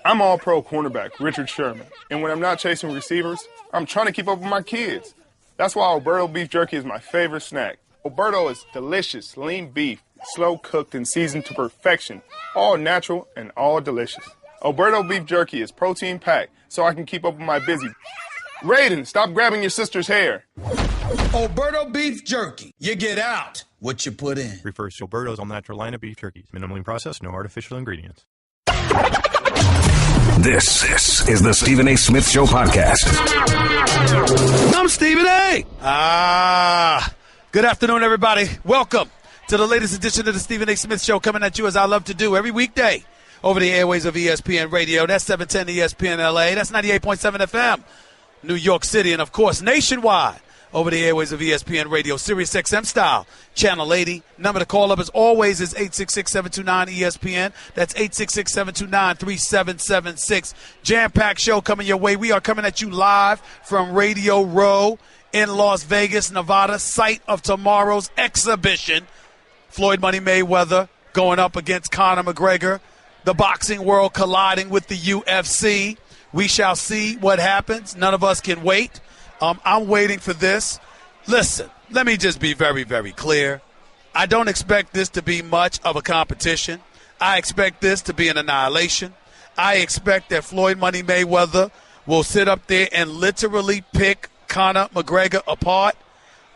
I'm all-pro cornerback Richard Sherman, and when I'm not chasing receivers, I'm trying to keep up with my kids. That's why Alberto beef jerky is my favorite snack. Alberto is delicious, lean beef, slow cooked and seasoned to perfection, all natural and all delicious. Alberto beef jerky is protein packed, so I can keep up with my busy. Raiden, stop grabbing your sister's hair. Alberto beef jerky. You get out what you put in. Refers to Alberto's all-natural line of beef jerkies. Minimally processed, no artificial ingredients. This is the Stephen A. Smith Show podcast. I'm Stephen A. Good afternoon, everybody. Welcome to the latest edition of the Stephen A. Smith Show, coming at you as I love to do every weekday over the airways of ESPN Radio. That's 710 ESPN LA. That's 98.7 FM, New York City, and, of course, nationwide over the airways of ESPN Radio, Sirius XM style, Channel 80. Number to call up, as always, is 866-729-ESPN. That's 866-729-3776. Jam-packed show coming your way. We are coming at you live from Radio Row in Las Vegas, Nevada, site of tomorrow's exhibition. Floyd Money Mayweather going up against Conor McGregor. The boxing world colliding with the UFC. We shall see what happens. None of us can wait. I'm waiting for this. Listen, let me just be very, very clear. I don't expect this to be much of a competition. I expect this to be an annihilation. I expect that Floyd Money Mayweather will sit up there and literally pick Conor McGregor apart.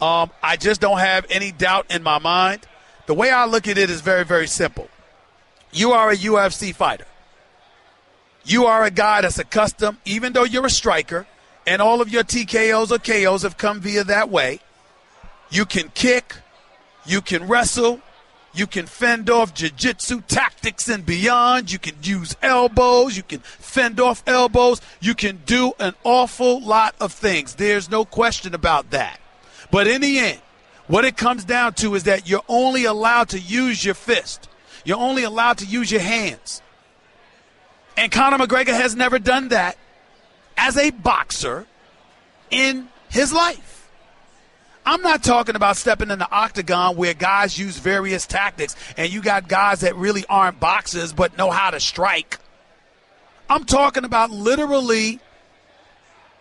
I just don't have any doubt in my mind. The way I look at it is very, very simple. You are a UFC fighter. You are a guy that's accustomed, even though you're a striker, and all of your TKOs or KOs have come via that way. You can kick, you can wrestle, you can fend off jiu-jitsu tactics and beyond. You can use elbows, you can fend off elbows. You can do an awful lot of things. There's no question about that. But in the end, what it comes down to is that you're only allowed to use your fist. You're only allowed to use your hands. And Conor McGregor has never done that as a boxer in his life. I'm not talking about stepping in the octagon where guys use various tactics and you got guys that really aren't boxers but know how to strike. I'm talking about literally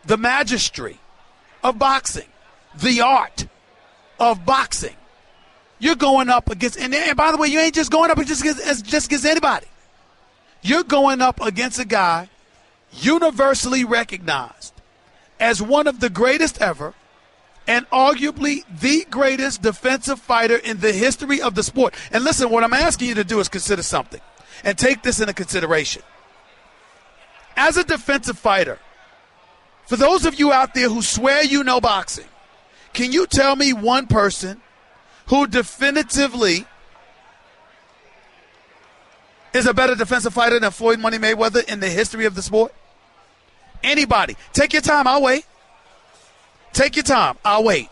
the mastery of boxing, the art of boxing. You're going up against, and by the way, you ain't just going up against anybody. You're going up against a guy universally recognized as one of the greatest ever and arguably the greatest defensive fighter in the history of the sport. And listen, what I'm asking you to do is consider something and take this into consideration. As a defensive fighter, for those of you out there who swear you know boxing, can you tell me one person who definitively is a better defensive fighter than Floyd Money Mayweather in the history of the sport? Anybody. Take your time. I'll wait. Take your time. I'll wait.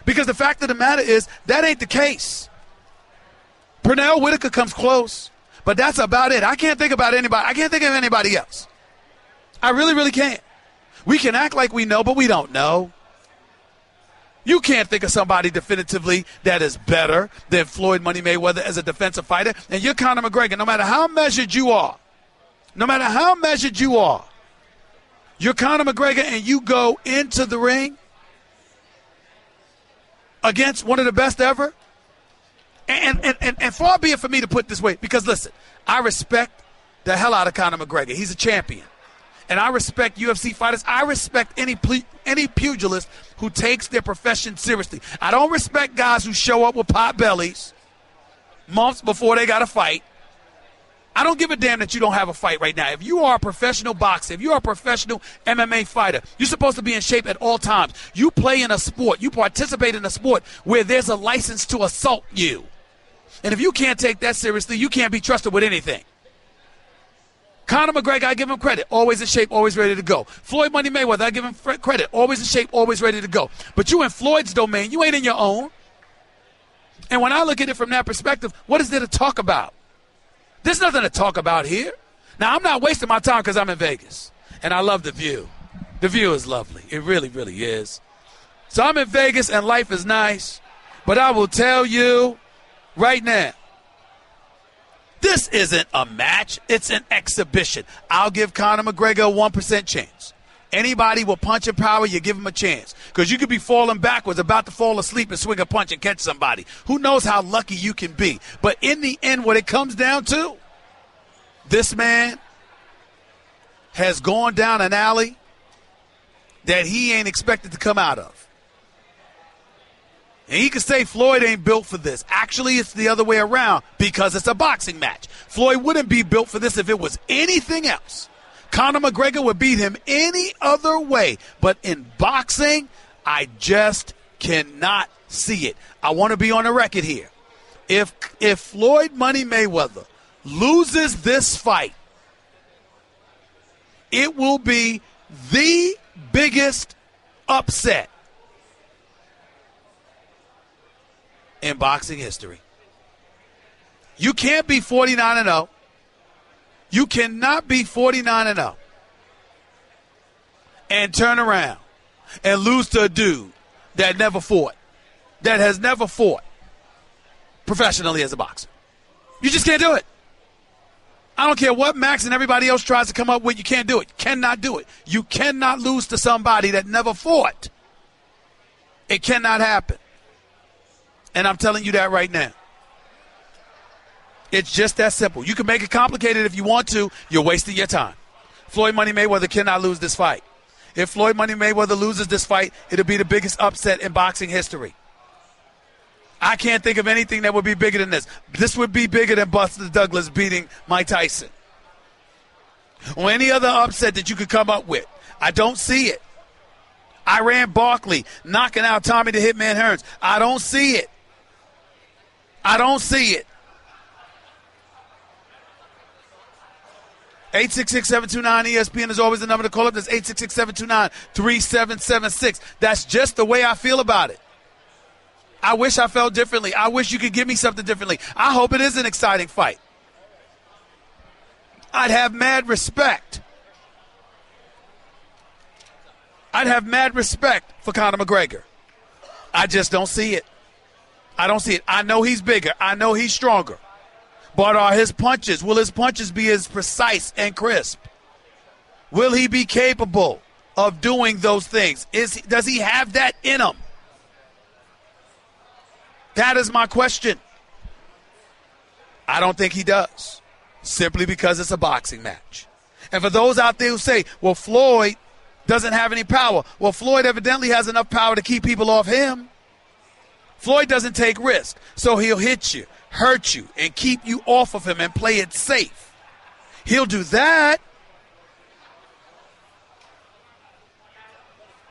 Because the fact of the matter is that ain't the case. Pernell Whitaker comes close, but that's about it. I can't think about anybody. I can't think of anybody else. I really, really can't. We can act like we know, but we don't know. You can't think of somebody definitively that is better than Floyd Money Mayweather as a defensive fighter. And you're Conor McGregor. No matter how measured you are, you're Conor McGregor and you go into the ring against one of the best ever. And far be it for me to put it this way, because, listen, I respect the hell out of Conor McGregor. He's a champion. And I respect UFC fighters. I respect any pugilist who takes their profession seriously. I don't respect guys who show up with pot bellies months before they got a fight. I don't give a damn that you don't have a fight right now. If you are a professional boxer, if you are a professional MMA fighter, you're supposed to be in shape at all times. You play in a sport. You participate in a sport where there's a license to assault you. And if you can't take that seriously, you can't be trusted with anything. Conor McGregor, I give him credit. Always in shape, always ready to go. Floyd Money Mayweather, I give him credit. Always in shape, always ready to go. But you in Floyd's domain, you ain't in your own. And when I look at it from that perspective, what is there to talk about? There's nothing to talk about here. Now, I'm not wasting my time because I'm in Vegas. And I love the view. The view is lovely. It really, really is. So I'm in Vegas and life is nice. But I will tell you right now, This isn't a match. It's an exhibition. I'll give Conor McGregor a 1% chance. Anybody with punching power, you give him a chance. Because you could be falling backwards, about to fall asleep and swing a punch and catch somebody. Who knows how lucky you can be. But in the end, what it comes down to, this man has gone down an alley that he ain't expected to come out of. And he can say Floyd ain't built for this. Actually, it's the other way around because it's a boxing match. Floyd wouldn't be built for this if it was anything else. Conor McGregor would beat him any other way. But in boxing, I just cannot see it. I want to be on the record here. If Floyd Money Mayweather loses this fight, it will be the biggest upset in boxing history. You can't be 49-0. You cannot be 49-0 and turn around and lose to a dude that has never fought professionally as a boxer. You just can't do it. I don't care what Max and everybody else tries to come up with. You can't do it. Cannot do it. You cannot lose to somebody that never fought. It cannot happen. And I'm telling you that right now. It's just that simple. You can make it complicated if you want to. You're wasting your time. Floyd Money Mayweather cannot lose this fight. If Floyd Money Mayweather loses this fight, it'll be the biggest upset in boxing history. I can't think of anything that would be bigger than this. This would be bigger than Buster Douglas beating Mike Tyson. Or any other upset that you could come up with. I don't see it. Iran Barkley knocking out Tommy the Hitman Hearns. I don't see it. I don't see it. 866-729-ESPN is always the number to call up. That's 866-729-3776. That's just the way I feel about it. I wish I felt differently. I wish you could give me something differently. I hope it is an exciting fight. I'd have mad respect. I'd have mad respect for Conor McGregor. I just don't see it. I don't see it. I know he's bigger. I know he's stronger. But will his punches be as precise and crisp? Will he be capable of doing those things? Does he have that in him? That is my question. I don't think he does, simply because it's a boxing match. And for those out there who say, well, Floyd doesn't have any power. Well, Floyd evidently has enough power to keep people off him. Floyd doesn't take risks, so he'll hit you, hurt you, and keep you off of him and play it safe. He'll do that.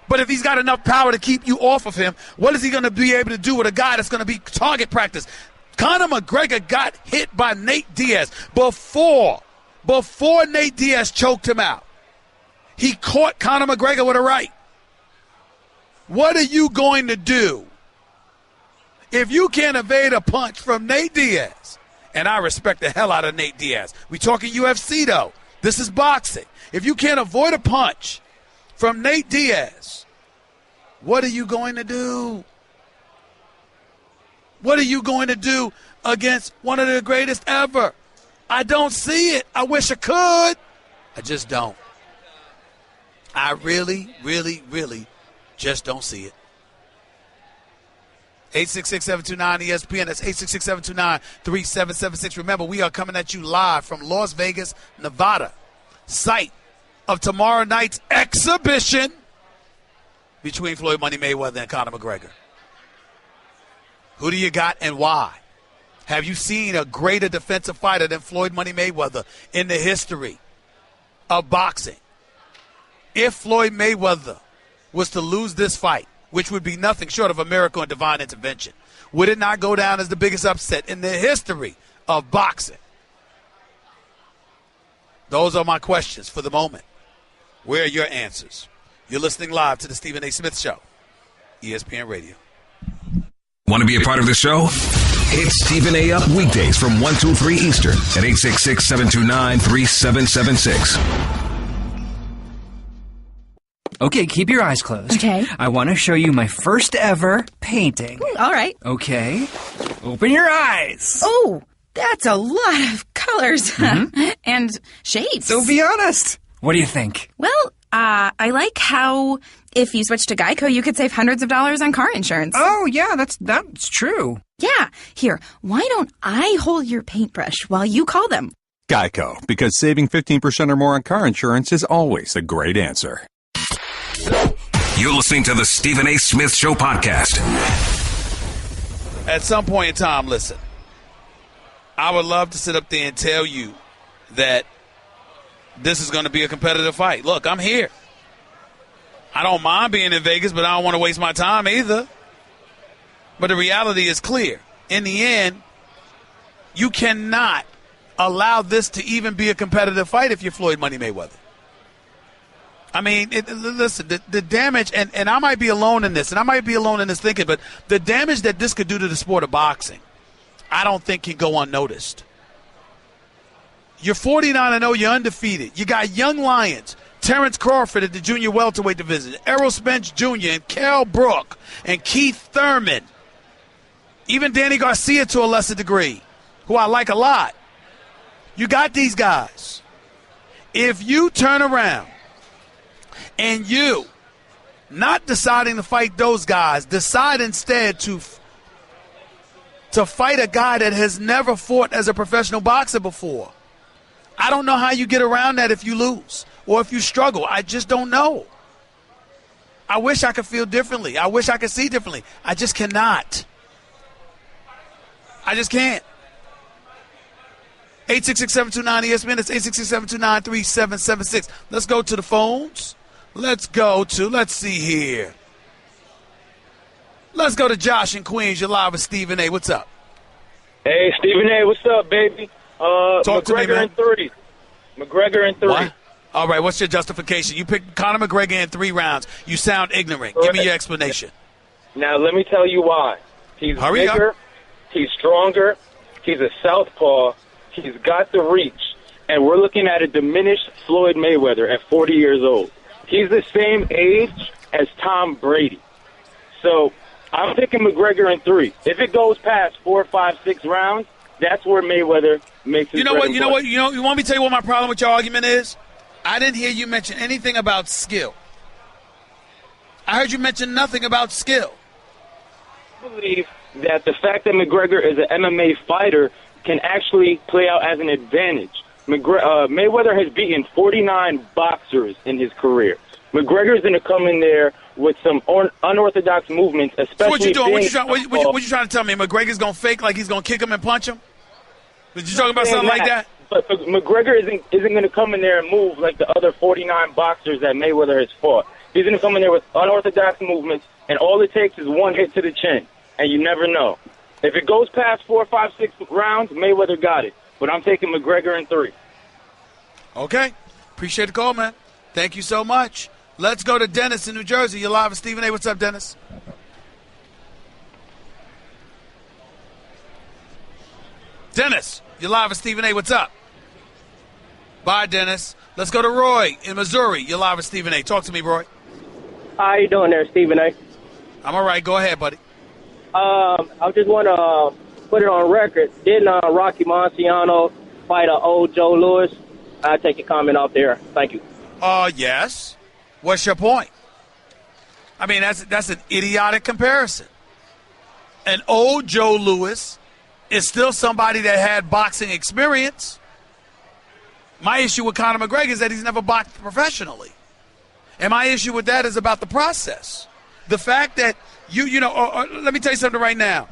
But if he's got enough power to keep you off of him, what is he going to be able to do with a guy that's going to be target practice? Conor McGregor got hit by Nate Diaz before Nate Diaz choked him out. He caught Conor McGregor with a right. What are you going to do if you can't evade a punch from Nate Diaz? And I respect the hell out of Nate Diaz. We talking UFC, though. This is boxing. If you can't avoid a punch from Nate Diaz, what are you going to do? What are you going to do against one of the greatest ever? I don't see it. I wish I could. I just don't. I really, really, really just don't see it. 866-729-ESPN. That's 866-729-3776. Remember, we are coming at you live from Las Vegas, Nevada, site of tomorrow night's exhibition between Floyd Money Mayweather and Conor McGregor. Who do you got and why? Have you seen a greater defensive fighter than Floyd Money Mayweather in the history of boxing? If Floyd Mayweather was to lose this fight, which would be nothing short of a miracle and divine intervention, would it not go down as the biggest upset in the history of boxing? Those are my questions for the moment. Where are your answers? You're listening live to the Stephen A. Smith Show, ESPN Radio. Want to be a part of the show? Hit Stephen A. up weekdays from 1 to 3 Eastern at 866-729-3776. Okay, keep your eyes closed. Okay. I want to show you my first ever painting. All right. Okay. Open your eyes. Oh, That's a lot of colors and shapes. So be honest. What do you think? Well, I like how if you switch to Geico, you could save hundreds of dollars on car insurance. Oh, yeah, that's true. Yeah. Here, why don't I hold your paintbrush while you call them? Geico, because saving 15% or more on car insurance is always a great answer. You're listening to the Stephen A. Smith Show podcast. At some point in time, listen, I would love to sit up there and tell you that this is going to be a competitive fight. Look, I'm here. I don't mind being in Vegas, but I don't want to waste my time either. But the reality is clear. In the end, you cannot allow this to even be a competitive fight if you're Floyd Money Mayweather. I mean, listen, the damage, and I might be alone in this, and I might be alone in this thinking, but the damage that this could do to the sport of boxing, I don't think can go unnoticed. You're 49-0, you're undefeated. You got young lions, Terrence Crawford at the junior welterweight division, Errol Spence Jr. and Kell Brook and Keith Thurman. Even Danny Garcia to a lesser degree, who I like a lot. You got these guys. If you turn around and you, not deciding to fight those guys, decide instead to fight a guy that has never fought as a professional boxer before, I don't know how you get around that if you lose or if you struggle. I just don't know. I wish I could feel differently. I wish I could see differently. I just cannot. I just can't. 866-729-ESPN. It's 866-729-3776. Let's go to the phones. Let's see here. Let's go to Josh in Queens. You're live with Stephen A. What's up? Hey, Stephen A. What's up, baby? Talk to me, man. McGregor in 3. What? All right, what's your justification? You picked Conor McGregor in 3 rounds. You sound ignorant. Give me your explanation. Now, let me tell you why. He's bigger. He's stronger. He's a southpaw. He's got the reach. And we're looking at a diminished Floyd Mayweather at 40 years old. He's the same age as Tom Brady. So I'm picking McGregor in 3. If it goes past 4, 5, 6 rounds, that's where Mayweather makes his You know what? You want me to tell you what my problem with your argument is? I didn't hear you mention anything about skill. I heard you mention nothing about skill. I believe that the fact that McGregor is an MMA fighter can actually play out as an advantage. Mayweather has beaten 49 boxers in his career. McGregor's going to come in there with some unorthodox movements, especially. So what you doing? What you trying to tell me? McGregor's going to fake like he's going to kick him and punch him? Did you talking about something like that? But McGregor isn't going to come in there and move like the other 49 boxers that Mayweather has fought. He's going to come in there with unorthodox movements, and all it takes is one hit to the chin, and you never know. If it goes past 4, 5, 6 rounds, Mayweather got it. But I'm taking McGregor in 3. Okay. Appreciate the call, man. Thank you so much. Let's go to Dennis in New Jersey. You're live with Stephen A. What's up, Dennis? Dennis, you're live with Stephen A. What's up? Bye, Dennis. Let's go to Roy in Missouri. You're live with Stephen A. Talk to me, Roy. How you doing there, Stephen A? I'm all right. Go ahead, buddy. I just want to put it on record. Didn't Rocky Marciano fight old Joe Louis? I'll take your comment off there. Thank you. Yes. What's your point? I mean, that's an idiotic comparison. An old Joe Louis is still somebody that had boxing experience. My issue with Conor McGregor is that he's never boxed professionally. And my issue with that is about the process. The fact that let me tell you something right now.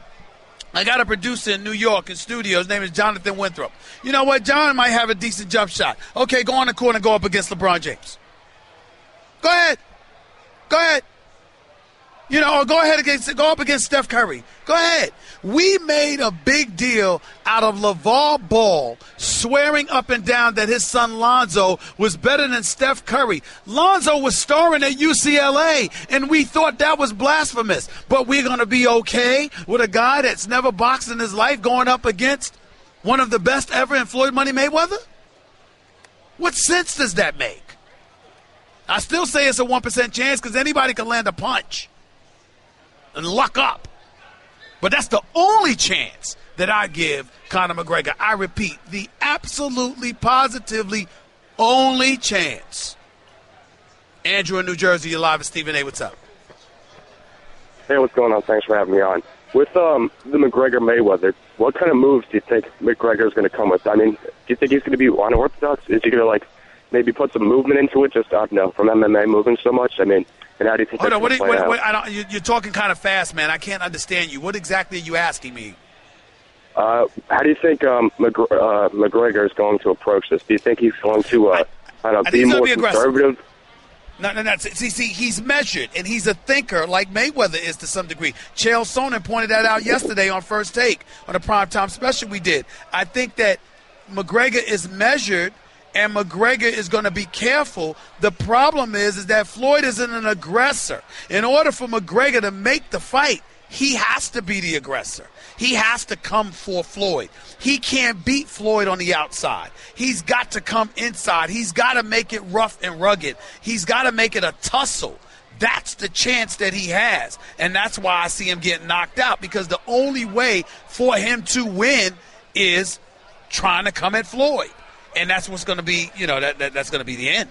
I got a producer in New York in studio. His name is Jonathan Winthrop. You know what? John might have a decent jump shot. Okay, go on the court and go up against LeBron James. Go ahead. Or go up against Steph Curry. Go ahead. We made a big deal out of LeVar Ball swearing up and down that his son Lonzo was better than Steph Curry. Lonzo was starring at UCLA, and we thought that was blasphemous. But we're going to be okay with a guy that's never boxed in his life going up against one of the best ever in Floyd Money Mayweather? What sense does that make? I still say it's a 1% chance because anybody can land a punch and luck up. But that's the only chance that I give Conor McGregor. I repeat, the absolutely, positively only chance. Andrew in New Jersey, you're live with Stephen A. What's up? Hey, what's going on? Thanks for having me on. With the McGregor-Mayweather, what kind of moves do you think McGregor is going to come with? I mean, do you think he's going to be unorthodox? Is he going to, maybe put some movement into it, just, I don't know, from MMA moving so much? I mean, and how do you think that's going to play out? You're talking kind of fast, man. I can't understand you. What exactly are you asking me? How do you think McGregor is going to approach this? Do you think he's going to be more conservative? No. See, he's measured, and he's a thinker like Mayweather is to some degree. Chael Sonnen pointed that out yesterday on First Take on a primetime special we did. I think that McGregor is measured, and McGregor is going to be careful. The problem is that Floyd isn't an aggressor. In order for McGregor to make the fight, he has to be the aggressor. He has to come for Floyd. He can't beat Floyd on the outside. He's got to come inside. He's got to make it rough and rugged. He's got to make it a tussle. That's the chance that he has. And that's why I see him getting knocked out, because the only way for him to win is trying to come at Floyd. And that's what's going to be, that's going to be the end.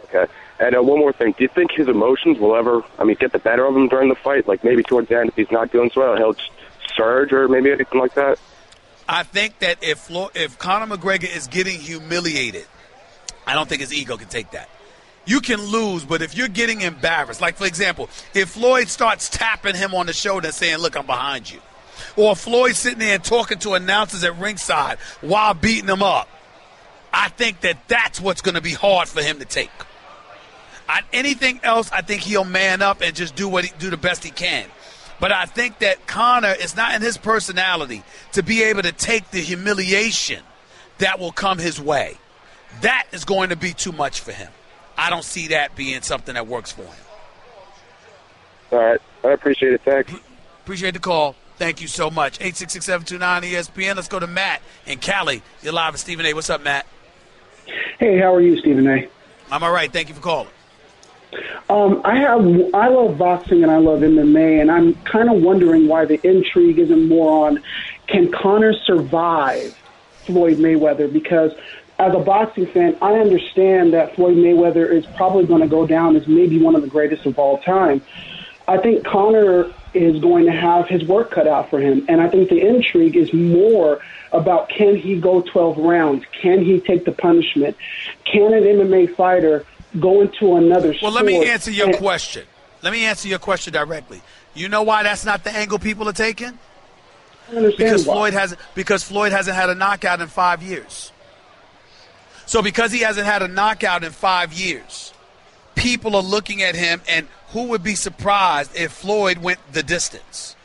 Okay. And one more thing. Do you think his emotions will ever, get the better of him during the fight? Like maybe towards the end, if he's not doing so well, he'll just surge or maybe anything like that? I think that if Conor McGregor is getting humiliated, I don't think his ego can take that. You can lose, but if you're getting embarrassed, like, for example, if Floyd starts tapping him on the shoulder and saying, look, I'm behind you, or Floyd sitting there and talking to announcers at ringside while beating him up, I think that that's what's going to be hard for him to take. Anything else, I think he'll man up and just do the best he can. But I think that Conor, is not in his personality to be able to take the humiliation that will come his way. That is going to be too much for him. I don't see that being something that works for him. All right. I appreciate it. Thanks. Appreciate the call. Thank you so much. 866-729-ESPN. Let's go to Matt in Cali. You're live with Stephen A. What's up, Matt? Hey, how are you, Stephen A? I'm all right. Thank you for calling. I love boxing and I love MMA, and I'm kind of wondering why the intrigue isn't more on, can Conor survive Floyd Mayweather? Because as a boxing fan, I understand that Floyd Mayweather is probably going to go down as maybe one of the greatest of all time. I think Conor is going to have his work cut out for him, and I think the intrigue is more about, can he go 12 rounds? Can he take the punishment? Can an MMA fighter go into another sport? Well, let me answer your question. Let me answer your question directly. You know why that's not the angle people are taking? I understand why. Because Floyd hasn't had a knockout in 5 years. So because he hasn't had a knockout in 5 years, people are looking at him, and who would be surprised if Floyd went the distance?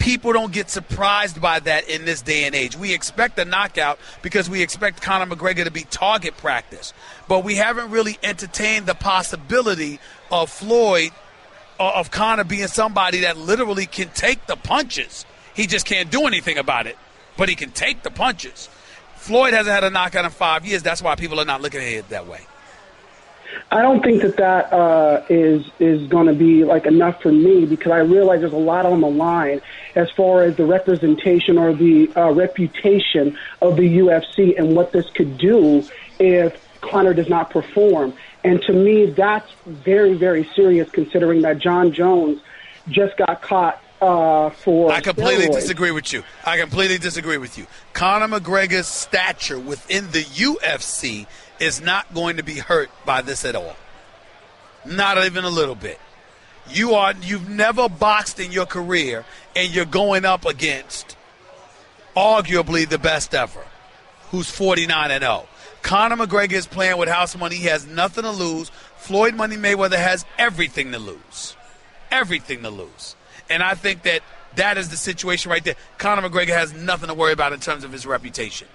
People don't get surprised by that in this day and age. We expect a knockout because we expect Conor McGregor to be target practice. But we haven't really entertained the possibility of Conor being somebody that literally can take the punches. He just can't do anything about it, but he can take the punches. Floyd hasn't had a knockout in 5 years. That's why people are not looking at it that way. I don't think that is going to be enough for me, because I realize there's a lot on the line as far as the representation or the reputation of the UFC and what this could do if Conor does not perform. And to me, that's very, very serious, considering that John Jones just got caught for I completely steroids. disagree with you. Conor McGregor's stature within the UFC is not going to be hurt by this at all. Not even a little bit. You've never boxed in your career, and you're going up against arguably the best ever, who's 49-0. Conor McGregor is playing with house money. He has nothing to lose. Floyd Money Mayweather has everything to lose. Everything to lose. And I think that is the situation right there. Conor McGregor has nothing to worry about in terms of his reputation.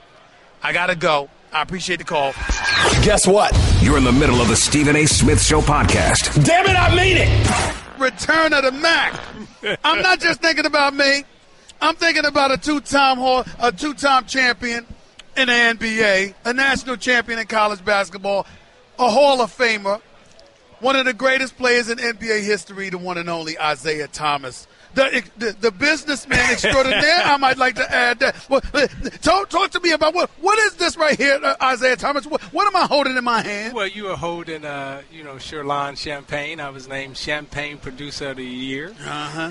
I got to go. I appreciate the call. Guess what? You're in the middle of the Stephen A. Smith Show podcast. Damn it, I mean it! Return of the Mac. I'm not just thinking about me. I'm thinking about a two-time champion in the NBA, a national champion in college basketball, a Hall of Famer, one of the greatest players in NBA history, the one and only Isiah Thomas. the businessman extraordinaire. I might like to add that. Well, talk to me about what is this right here, Isiah Thomas? What am I holding in my hand? Well, you are holding, Sherlon Champagne. I was named Champagne Producer of the Year,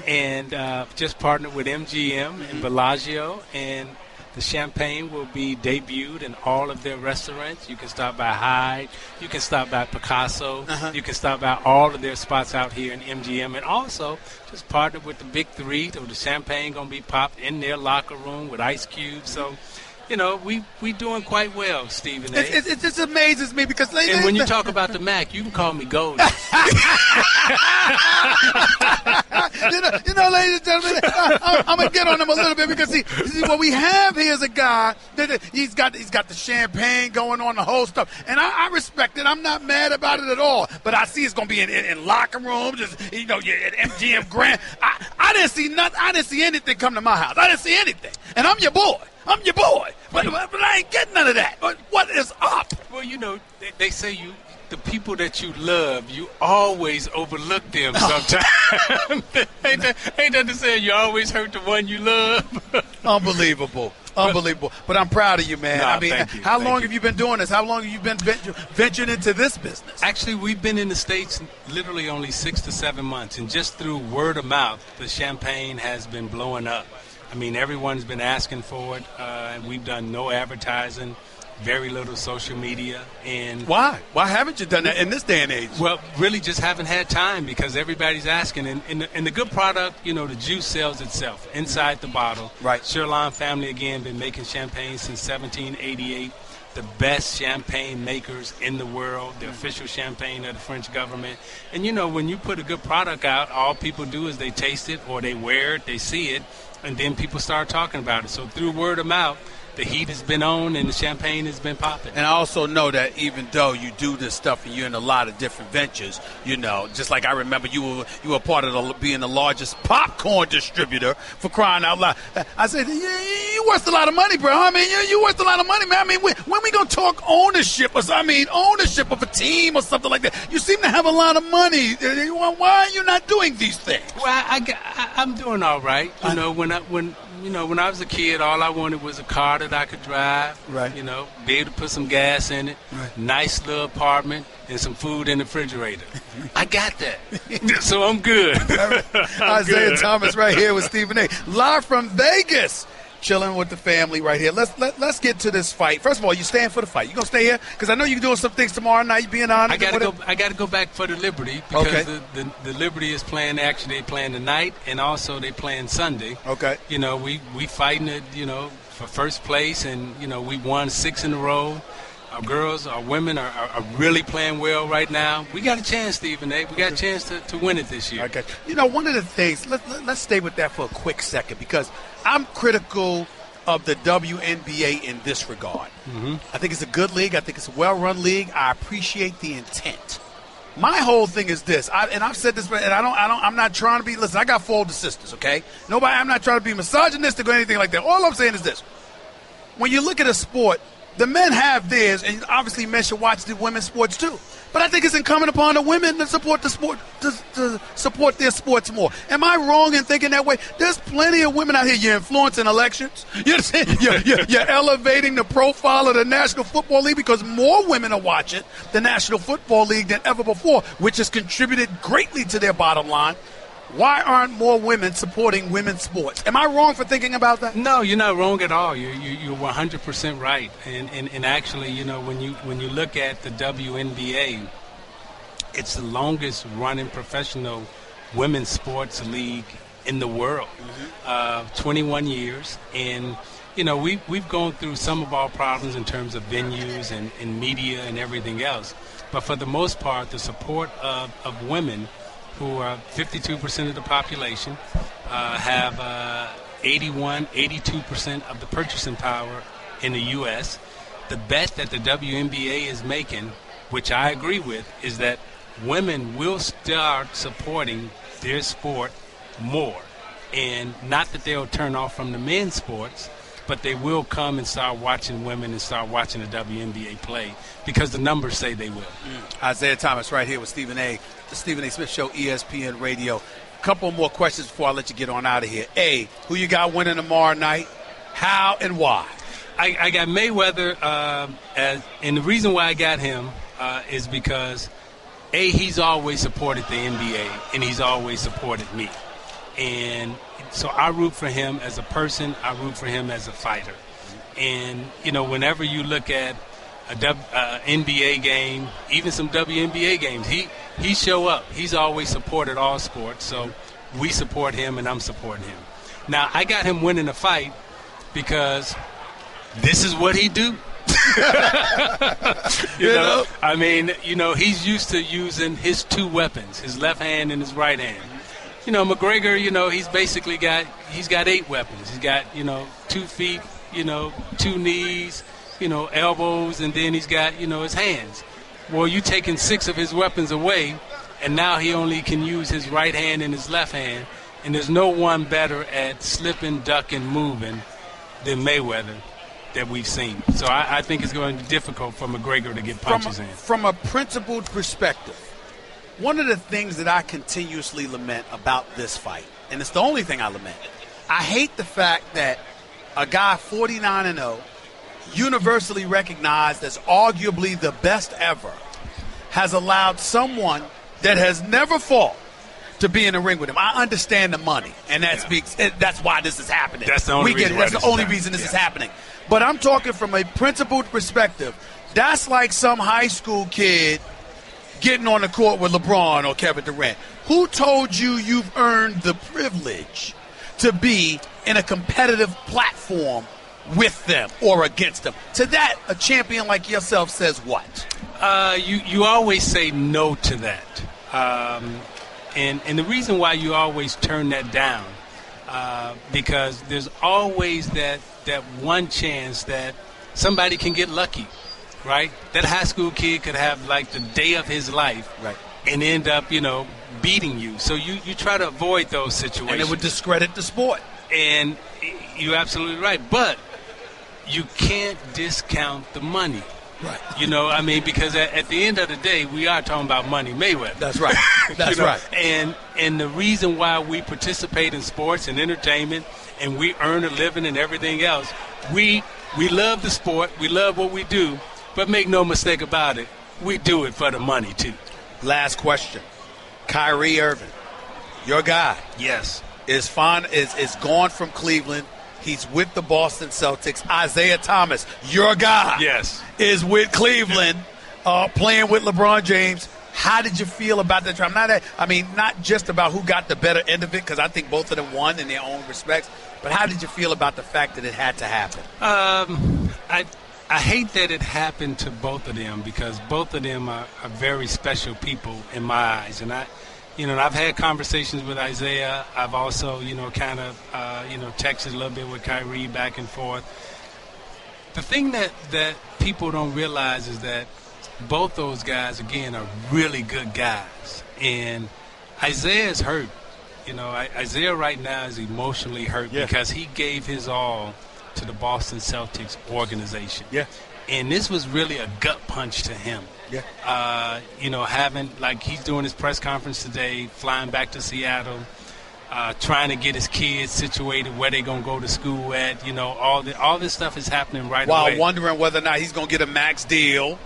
and just partnered with MGM and Bellagio, and the champagne will be debuted in all of their restaurants. You can stop by Hyde. You can stop by Picasso. You can stop by all of their spots out here in MGM. And also just partnered with the Big Three. So the champagne going to be popped in their locker room with ice cubes. So, we doing quite well, Stephen A. It just amazes me because... And when you talk about the Mac, you can call me Golden. Ladies and gentlemen, I'm going to get on him a little bit because, see, what we have here is a guy that he's got the champagne going on, the whole stuff. And I respect it. I'm not mad about it at all. But I see it's going to be in locker rooms, at MGM Grand. I didn't see nothing. I didn't see anything come to my house. I didn't see anything. And I'm your boy. But I ain't getting none of that. What is up? Well, they say the people that you love, you always overlook them sometimes. ain't that to say you always hurt the one you love? Unbelievable. But I'm proud of you, man. How long have you been doing this? How long have you been venturing into this business? Actually, we've been in the States literally only 6 to 7 months. And just through word of mouth, the champagne has been blowing up. Everyone's been asking for it, and we've done no advertising, very little social media. And why? Why haven't you done that in this day and age? Well, really just haven't had time because everybody's asking. And the good product, the juice sells itself inside the bottle. Right. Sherlon family, again, been making champagne since 1788. The best champagne makers in the world, the official champagne of the French government. And, when you put a good product out, all people do is they taste it or they wear it, they see it, and then people start talking about it. So through word of mouth, the heat has been on and the champagne has been popping. And I also know that even though you do this stuff and you're in a lot of different ventures, just like I remember you were part of being the largest popcorn distributor, for crying out loud. I said, you worth a lot of money, bro. You worth a lot of money, man. When we going to talk ownership ownership of a team or something like that? You seem to have a lot of money. Why are you not doing these things? Well, I'm doing all right. When I was a kid, all I wanted was a car that I could drive, right. Be able to put some gas in it, right. Nice little apartment, and some food in the refrigerator. I got that. So I'm good. Isiah Thomas right here with Stephen A. Live from Vegas. Chilling with the family right here. Let's get to this fight. First of all, you staying for the fight? You gonna stay here? Because I know you're doing some things tomorrow night. Being honest, I gotta go back for the Liberty because the Liberty is playing. Actually, they playing tonight, and also they playing Sunday. Okay. We fighting it. For first place, and we won 6 in a row. Our girls, our women are really playing well right now. We got a chance, Stephen A. We got a chance to win it this year. Okay. One of the things, let's stay with that for a quick second because I'm critical of the WNBA in this regard. Mm-hmm. I think it's a good league. I think it's a well-run league. I appreciate the intent. My whole thing is this, and I've said this, and I'm not trying to be. Listen, I got 4 older sisters. Okay, I'm not trying to be misogynistic or anything like that. All I'm saying is this: when you look at a sport, the men have theirs, and obviously men should watch the women's sports too. But I think it's incumbent upon the women to support the sport, to support their sports more. Am I wrong in thinking that way? There's plenty of women out here. You're influencing elections. You're elevating the profile of the National Football League because more women are watching the National Football League than ever before, which has contributed greatly to their bottom line. Why aren't more women supporting women's sports? Am I wrong for thinking about that? No, you're not wrong at all. You're 100% right. And actually, when you look at the WNBA, it's the longest running professional women's sports league in the world. 21 years. And we've gone through some of our problems in terms of venues and media and everything else. But for the most part, the support of women, who are 52% of the population, have 82% of the purchasing power in the U.S. The bet that the WNBA is making, which I agree with, is that women will start supporting their sport more. And not that they'll turn off from the men's sports, but they will come and start watching women and start watching the WNBA play because the numbers say they will. Isiah Thomas right here with Stephen A. The Stephen A. Smith Show, ESPN Radio. couple more questions before I let you get on out of here. A, who you got winning tomorrow night? How and why? I got Mayweather, and the reason why I got him is because, A, he's always supported the NBA, and he's always supported me. And so I root for him as a person. I root for him as a fighter. And, whenever you look at a NBA game, even some WNBA games, he show up. He's always supported all sports, so we support him, and I'm supporting him. Now, I got him winning the fight because this is what he do. He's used to using his two weapons, his left hand and his right hand. McGregor, he's basically he's got 8 weapons. He's got, 2 feet, 2 knees, elbows, and then he's got, his hands. Well, you taking 6 of his weapons away, and now he only can use his right hand and his left hand, and there's no one better at slipping, ducking, moving than Mayweather that we've seen. So I think it's going to be difficult for McGregor to get punches in. From a principled perspective, one of the things that I continuously lament about this fight, and it's the only thing I lament, I hate the fact that a guy 49-0, universally recognized as arguably the best ever, has allowed someone that has never fought to be in the ring with him. I understand the money, and that's why this is happening. That's the only reason. That's the only reason this is happening. But I'm talking from a principled perspective. That's like some high school kid getting on the court with LeBron or Kevin Durant. Who told you you've earned the privilege to be in a competitive platform with them or against them? To that, a champion like yourself says what? You always say no to that. And the reason why you always turn that down, because there's always that one chance that somebody can get lucky, right? That high school kid could have like the day of his life, right, and end up, beating you. So you try to avoid those situations. And it would discredit the sport. And you're absolutely right. But you can't discount the money. Right. Because at the end of the day, we are talking about money, Mayweather. That's right. That's right. And the reason why we participate in sports and entertainment and we earn a living and everything else, we love the sport, we love what we do, but make no mistake about it, we do it for the money too. Last question. Kyrie Irving, your guy. Yes. Is gone from Cleveland. He's with the Boston Celtics. Isiah Thomas, your guy, yes, is with Cleveland, playing with LeBron James. How did you feel about that? Not just about who got the better end of it, because I think both of them won in their own respects, but how did you feel about the fact that it had to happen? I hate that it happened to both of them, because both of them are very special people in my eyes. And I've had conversations with Isiah. I've also, texted a little bit with Kyrie back and forth. The thing that people don't realize is that both those guys, again, are really good guys. And Isiah is hurt. Isiah right now is emotionally hurt because he gave his all to the Boston Celtics organization. Yeah. And this was really a gut punch to him. Yeah. He's doing his press conference today, flying back to Seattle, trying to get his kids situated where they're going to go to school at. All this stuff is happening right away. While wondering whether or not he's going to get a max deal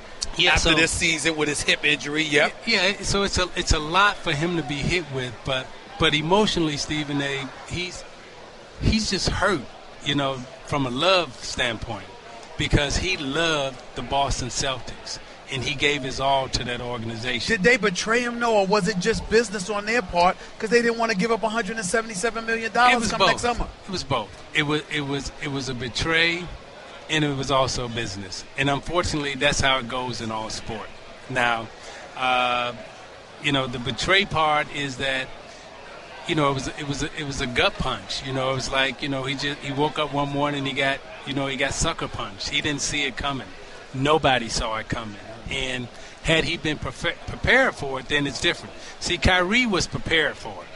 after this season with his hip injury. Yep. Yeah, so it's a lot for him to be hit with, but emotionally, Stephen A., he's just hurt, from a love standpoint, because he loved the Boston Celtics. And he gave his all to that organization. Did they betray him, or was it just business on their part because they didn't want to give up $177 million next summer? It was both. It was a betray, and it was also business. And unfortunately, that's how it goes in all sport. Now, the betray part is that, it was a gut punch. It was like, he woke up one morning and he got sucker punched. He didn't see it coming. Nobody saw it coming. And had he been prepared for it, then it's different. See, Kyrie was prepared for it.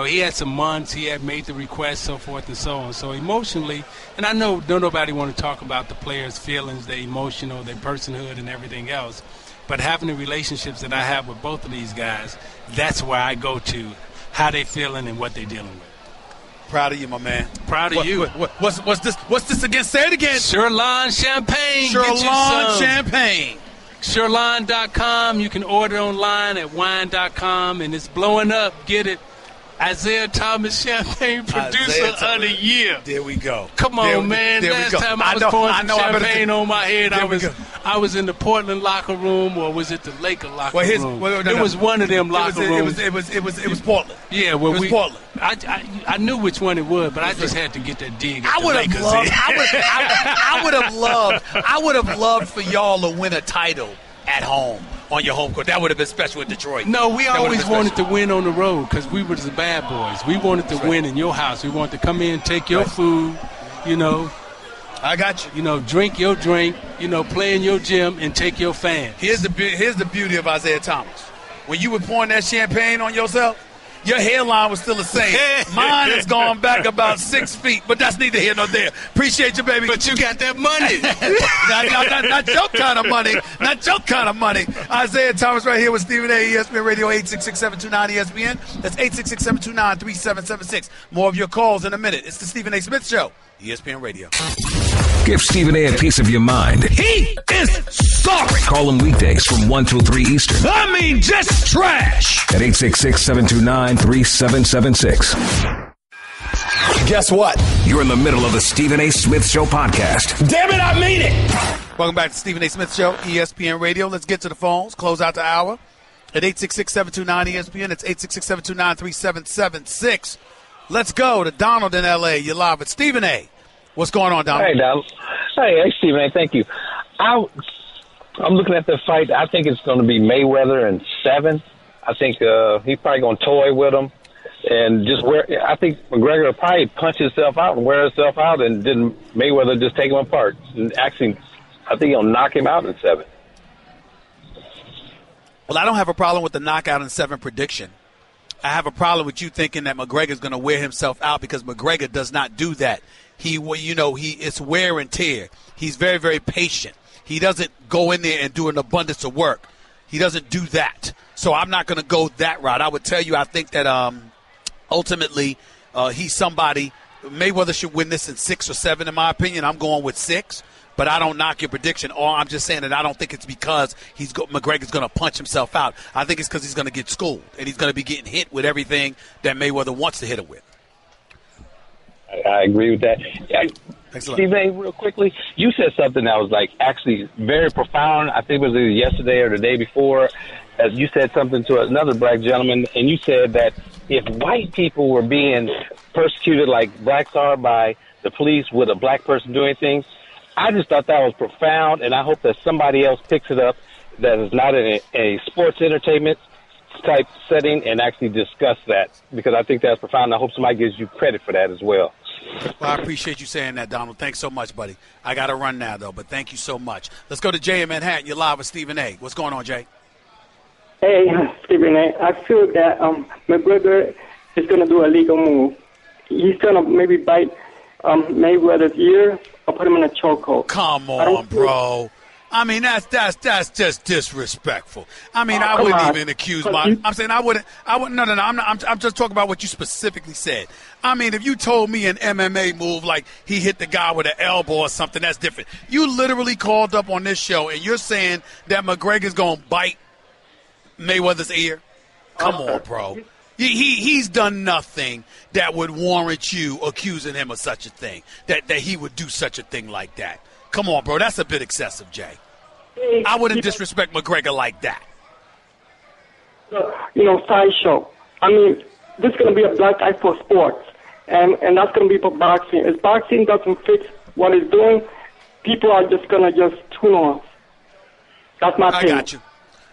He had some months. He had made the request, so forth and so on. So emotionally, and I know nobody want to talk about the players' feelings, their emotional, their personhood, and everything else. But having the relationships that I have with both of these guys, that's where I go to. how they feeling and what they're dealing with. Proud of you, my man. Proud of you. What's this? What's this again? Say it again. Sureline Champagne. Sureline Champagne. Sureline.com. You can order online at wine.com, and it's blowing up. Get it. Isiah Thomas Champagne Producer of the Year. There we go. Come on, man. Last time I was pouring some champagne on my head, I was in the Portland locker room, or was it the Laker locker room? It was one of them locker rooms. It was Portland. Yeah, well, it was Portland. I knew which one it was, but I just had to get that dig. I would have loved for y'all to win a title at home. On your home court. That would have been special in Detroit. No, we always wanted to win on the road because we were the bad boys. We wanted to win in your house. We wanted to come in, take your food, I got you. Drink your drink, play in your gym, and take your fans. Here's the beauty of Isiah Thomas. When you were pouring that champagne on yourself, your hairline was still the same. Mine has gone back about 6 feet, but that's neither here nor there. Appreciate you, baby. But you got that money. not your kind of money. Not your kind of money. Isiah Thomas right here with Stephen A. ESPN Radio 866-729-ESPN. That's 866-729-3776. More of your calls in a minute. It's the Stephen A. Smith Show, ESPN Radio. Give Stephen A. piece of your mind. He is sorry. Call him weekdays from 1 till 3 Eastern. I mean, just trash. At 866-729-3776. Guess what? You're in the middle of the Stephen A. Smith Show podcast. Damn it, I mean it. Welcome back to Stephen A. Smith Show, ESPN Radio. Let's get to the phones. Close out the hour at 866-729-ESPN. It's 866-729-3776. Let's go to Donald in L.A. You're live with Stephen A. What's going on, Donald? Hey, Donald. Hey, Stephen A. Thank you. I'm looking at the fight. I think it's going to be Mayweather in 7. I think he's probably going to toy with him. And I think McGregor will probably punch himself out and wear himself out, and then Mayweather just take him apart. And actually, I think he'll knock him out in 7. Well, I don't have a problem with the knockout in 7 prediction. I have a problem with you thinking that McGregor's going to wear himself out, because McGregor does not do that. It's wear and tear. He's very, very patient. He doesn't go in there and do an abundance of work. He doesn't do that. So I'm not going to go that route. I would tell you, I think that ultimately he's somebody. Mayweather should win this in 6 or 7, in my opinion. I'm going with 6, but I don't knock your prediction. Or I'm just saying that I don't think it's because McGregor's going to punch himself out. I think it's because he's going to get schooled, and he's going to be getting hit with everything that Mayweather wants to hit him with. I agree with that. Steve A., real quickly, you said something that was actually very profound. I think it was either yesterday or the day before. You said something to another black gentleman, and you said that if white people were being persecuted like blacks are by the police with a black person doing things, I just thought that was profound, and I hope that somebody else picks it up that is not in a sports entertainment type setting and actually discuss that, because I think that's profound. I hope somebody gives you credit for that as well. Well, I appreciate you saying that, Donald. Thanks so much, buddy. I got to run now, though, but thank you so much. Let's go to Jay in Manhattan. You're live with Stephen A. What's going on, Jay? Hey, Stephen A. I feel that McGregor is going to do a legal move. He's going to maybe bite Mayweather's ear or put him in a chokehold. Come on, bro. I mean, that's just disrespectful. I mean, I wouldn't even accuse I'm saying I wouldn't. No. I'm just talking about what you specifically said. I mean, if you told me an MMA move like he hit the guy with an elbow or something, that's different. You literally called up on this show and you're saying that McGregor's going to bite Mayweather's ear? Come on, bro. He's done nothing that would warrant you accusing him of such a thing, that he would do such a thing like that. Come on, bro. That's a bit excessive, Jay. I wouldn't disrespect McGregor like that. Sideshow. I mean, this is going to be a black eye for sports, and that's going to be for boxing. If boxing doesn't fix what it's doing, people are just going to just tune off. That's my opinion. I got you.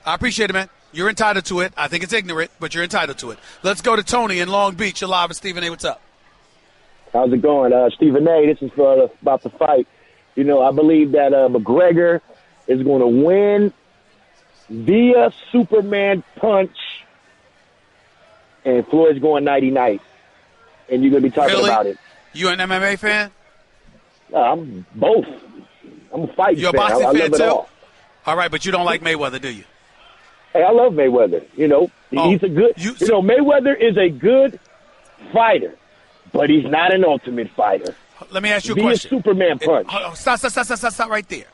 I appreciate it, man. You're entitled to it. I think it's ignorant, but you're entitled to it. Let's go to Tony in Long Beach. You're live with Stephen A. What's up? How's it going? Stephen A., this is about the fight. I believe that McGregor is going to win via Superman punch, and Floyd's going nighty-night. And you're going to be talking about it. You an MMA fan? I'm both. I'm a fighting fan. You're a boxing fan, too? All right, but you don't like Mayweather, do you? Hey, I love Mayweather. You know, he's a good. You know, Mayweather is a good fighter, but he's not an ultimate fighter. Let me ask you a question. Be a Superman punch. Stop right there.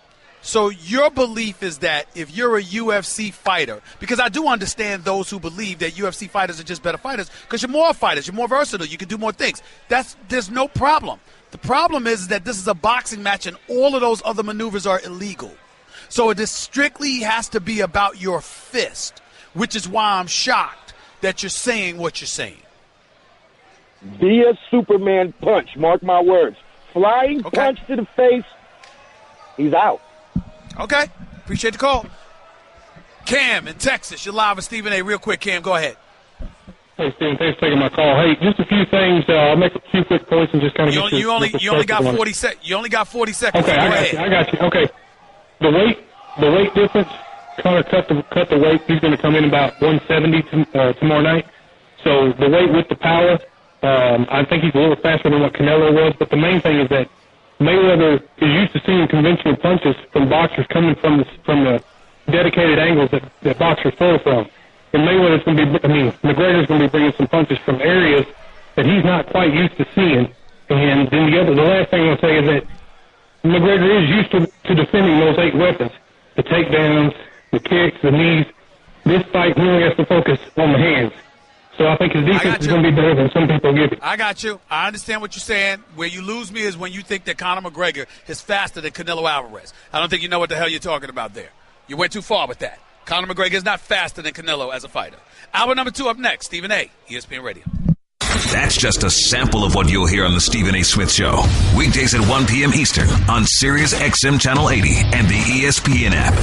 So your belief is that if you're a UFC fighter, because I do understand those who believe that UFC fighters are just better fighters because you're more fighters, you're more versatile, you can do more things. There's no problem. The problem is that this is a boxing match and all of those other maneuvers are illegal. So it strictly has to be about your fist, which is why I'm shocked that you're saying what you're saying. Be a Superman punch, mark my words. Flying punch to the face, he's out. Okay, appreciate the call. Cam in Texas, you're live with Stephen A. Real quick, Cam, go ahead. Hey, Stephen, thanks for taking my call. Hey, just a few things. I'll make a few quick points and just kind of you only got 40 seconds. You only got 40 seconds. Okay, I got you. Okay, the weight difference. Conor cut the weight. He's going to come in about 170 tomorrow night. So the weight with the power, I think he's a little faster than what Canelo was. But the main thing is that Mayweather is used to seeing conventional punches from boxers coming from the dedicated angles that boxers throw from. And McGregor's going to be bringing some punches from areas that he's not quite used to seeing. And then the last thing I'll say is that McGregor is used to defending those 8 weapons: the takedowns, the kicks, the knees. This fight really has to focus on the hands. So I think his defense is going to be better than some people give it. I got you. I understand what you're saying. Where you lose me is when you think that Conor McGregor is faster than Canelo Alvarez. I don't think you know what the hell you're talking about there. You went too far with that. Conor McGregor is not faster than Canelo as a fighter. Hour number 2 up next. Stephen A., ESPN Radio. That's just a sample of what you'll hear on the Stephen A. Smith Show. Weekdays at 1 p.m. Eastern on Sirius XM Channel 80 and the ESPN app.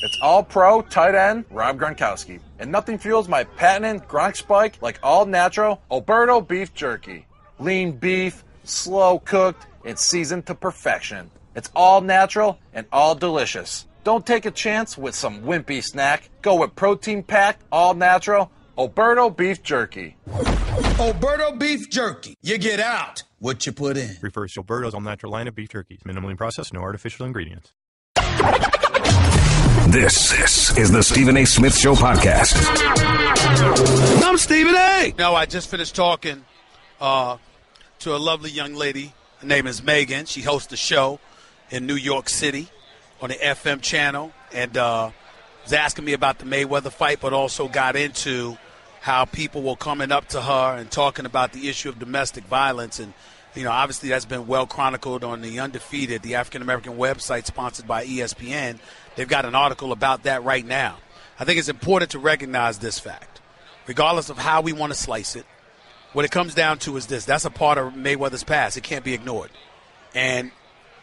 It's all-pro tight end Rob Gronkowski. And nothing fuels my patented Gronk spike like all-natural Alberto beef jerky. Lean beef, slow-cooked, and seasoned to perfection. It's all natural and all delicious. Don't take a chance with some wimpy snack. Go with protein-packed, all-natural Alberto beef jerky. Alberto beef jerky. You get out what you put in. Refers to Alberto's all-natural line of beef jerkies. Minimally processed, no artificial ingredients. This is the Stephen A. Smith Show podcast. I'm Stephen A. No, I just finished talking to a lovely young lady. Her name is Megan. She hosts a show in New York City on the FM channel, and was asking me about the Mayweather fight, but also got into how people were coming up to her and talking about the issue of domestic violence. And, you know, obviously that's been well chronicled on the Undefeated, the African-American website sponsored by ESPN. They've got an article about that right now. I think it's important to recognize this fact. Regardless of how we want to slice it, what it comes down to is this. That's a part of Mayweather's past. It can't be ignored. And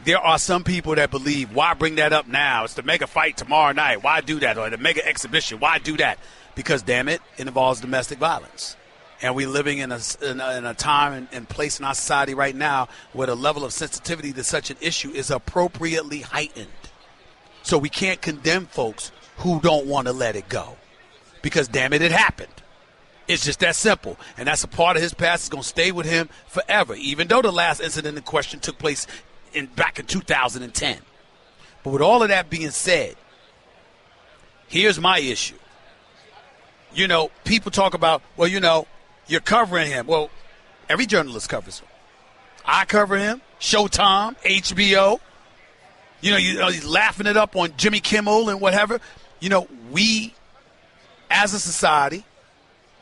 there are some people that believe, why bring that up now? It's the mega fight tomorrow night. Why do that? Or the mega exhibition. Why do that? Because, damn it, it involves domestic violence. And we're living in a time and place in our society right now where the level of sensitivity to such an issue is appropriately heightened. So we can't condemn folks who don't want to let it go. Because, damn it, it happened. It's just that simple. And that's a part of his past that's going to stay with him forever, even though the last incident in question took place back in 2010. But with all of that being said, here's my issue. You know, people talk about, well, you know, you're covering him. Well, every journalist covers him. I cover him, Showtime, HBO. You know, he's laughing it up on Jimmy Kimmel and whatever. You know, we, as a society,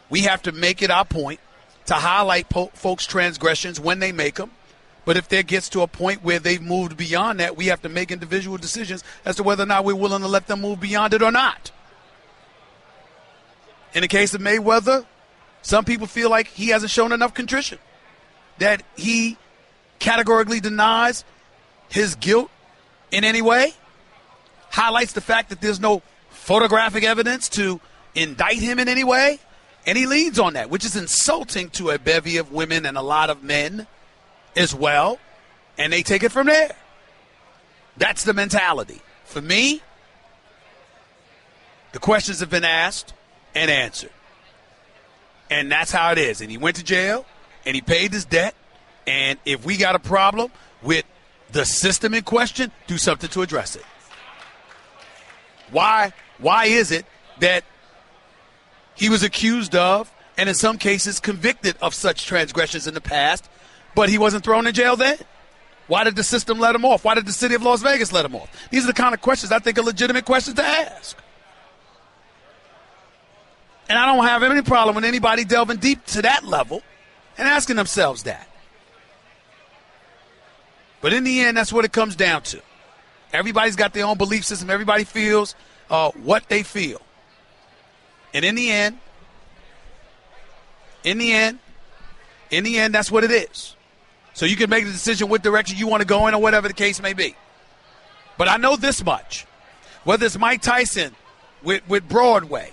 we have to make it our point to highlight folks' transgressions when they make them. But if there gets to a point where they've moved beyond that, we have to make individual decisions as to whether or not we're willing to let them move beyond it or not. In the case of Mayweather, some people feel like he hasn't shown enough contrition, that he categorically denies his guilt in any way, highlights the fact that there's no photographic evidence to indict him in any way, and he leads on that, which is insulting to a bevy of women and a lot of men as well, and they take it from there. That's the mentality. For me, the questions have been asked and answered. And that's how it is. And he went to jail, and he paid his debt, and if we got a problem with the system in question, do something to address it. Why is it that he was accused of and in some cases convicted of such transgressions in the past, but he wasn't thrown in jail then? Why did the system let him off? Why did the city of Las Vegas let him off? These are the kind of questions I think are legitimate questions to ask. And I don't have any problem with anybody delving deep to that level and asking themselves that. But in the end, that's what it comes down to. Everybody's got their own belief system. Everybody feels what they feel. And in the end, that's what it is. So you can make the decision what direction you want to go in or whatever the case may be. But I know this much. Whether it's Mike Tyson with Broadway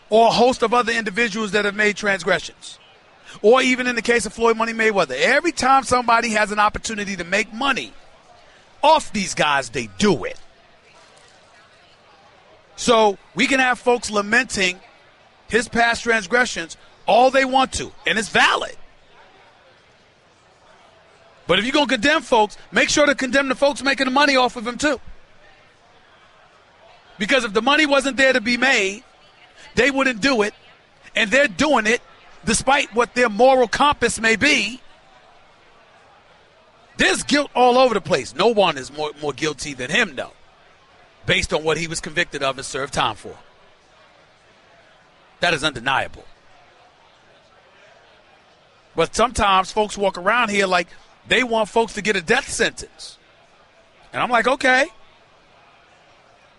or a host of other individuals that have made transgressions, or even in the case of Floyd Money Mayweather, every time somebody has an opportunity to make money off these guys, they do it. So we can have folks lamenting his past transgressions all they want to, and it's valid. But if you're going to condemn folks, make sure to condemn the folks making the money off of him too. Because if the money wasn't there to be made, they wouldn't do it, and they're doing it despite what their moral compass may be. There's guilt all over the place. No one is more guilty than him, though, based on what he was convicted of and served time for. That is undeniable. But sometimes folks walk around here like they want folks to get a death sentence. And I'm like, okay.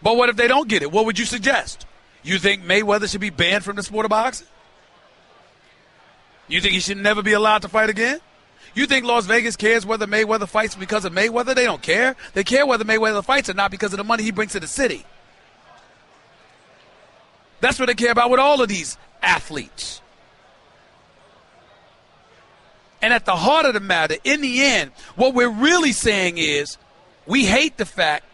But what if they don't get it? What would you suggest? You think Mayweather should be banned from the sport of boxing? You think he should never be allowed to fight again? You think Las Vegas cares whether Mayweather fights because of Mayweather? They don't care. They care whether Mayweather fights or not because of the money he brings to the city. That's what they care about with all of these athletes. And at the heart of the matter, in the end, what we're really saying is we hate the fact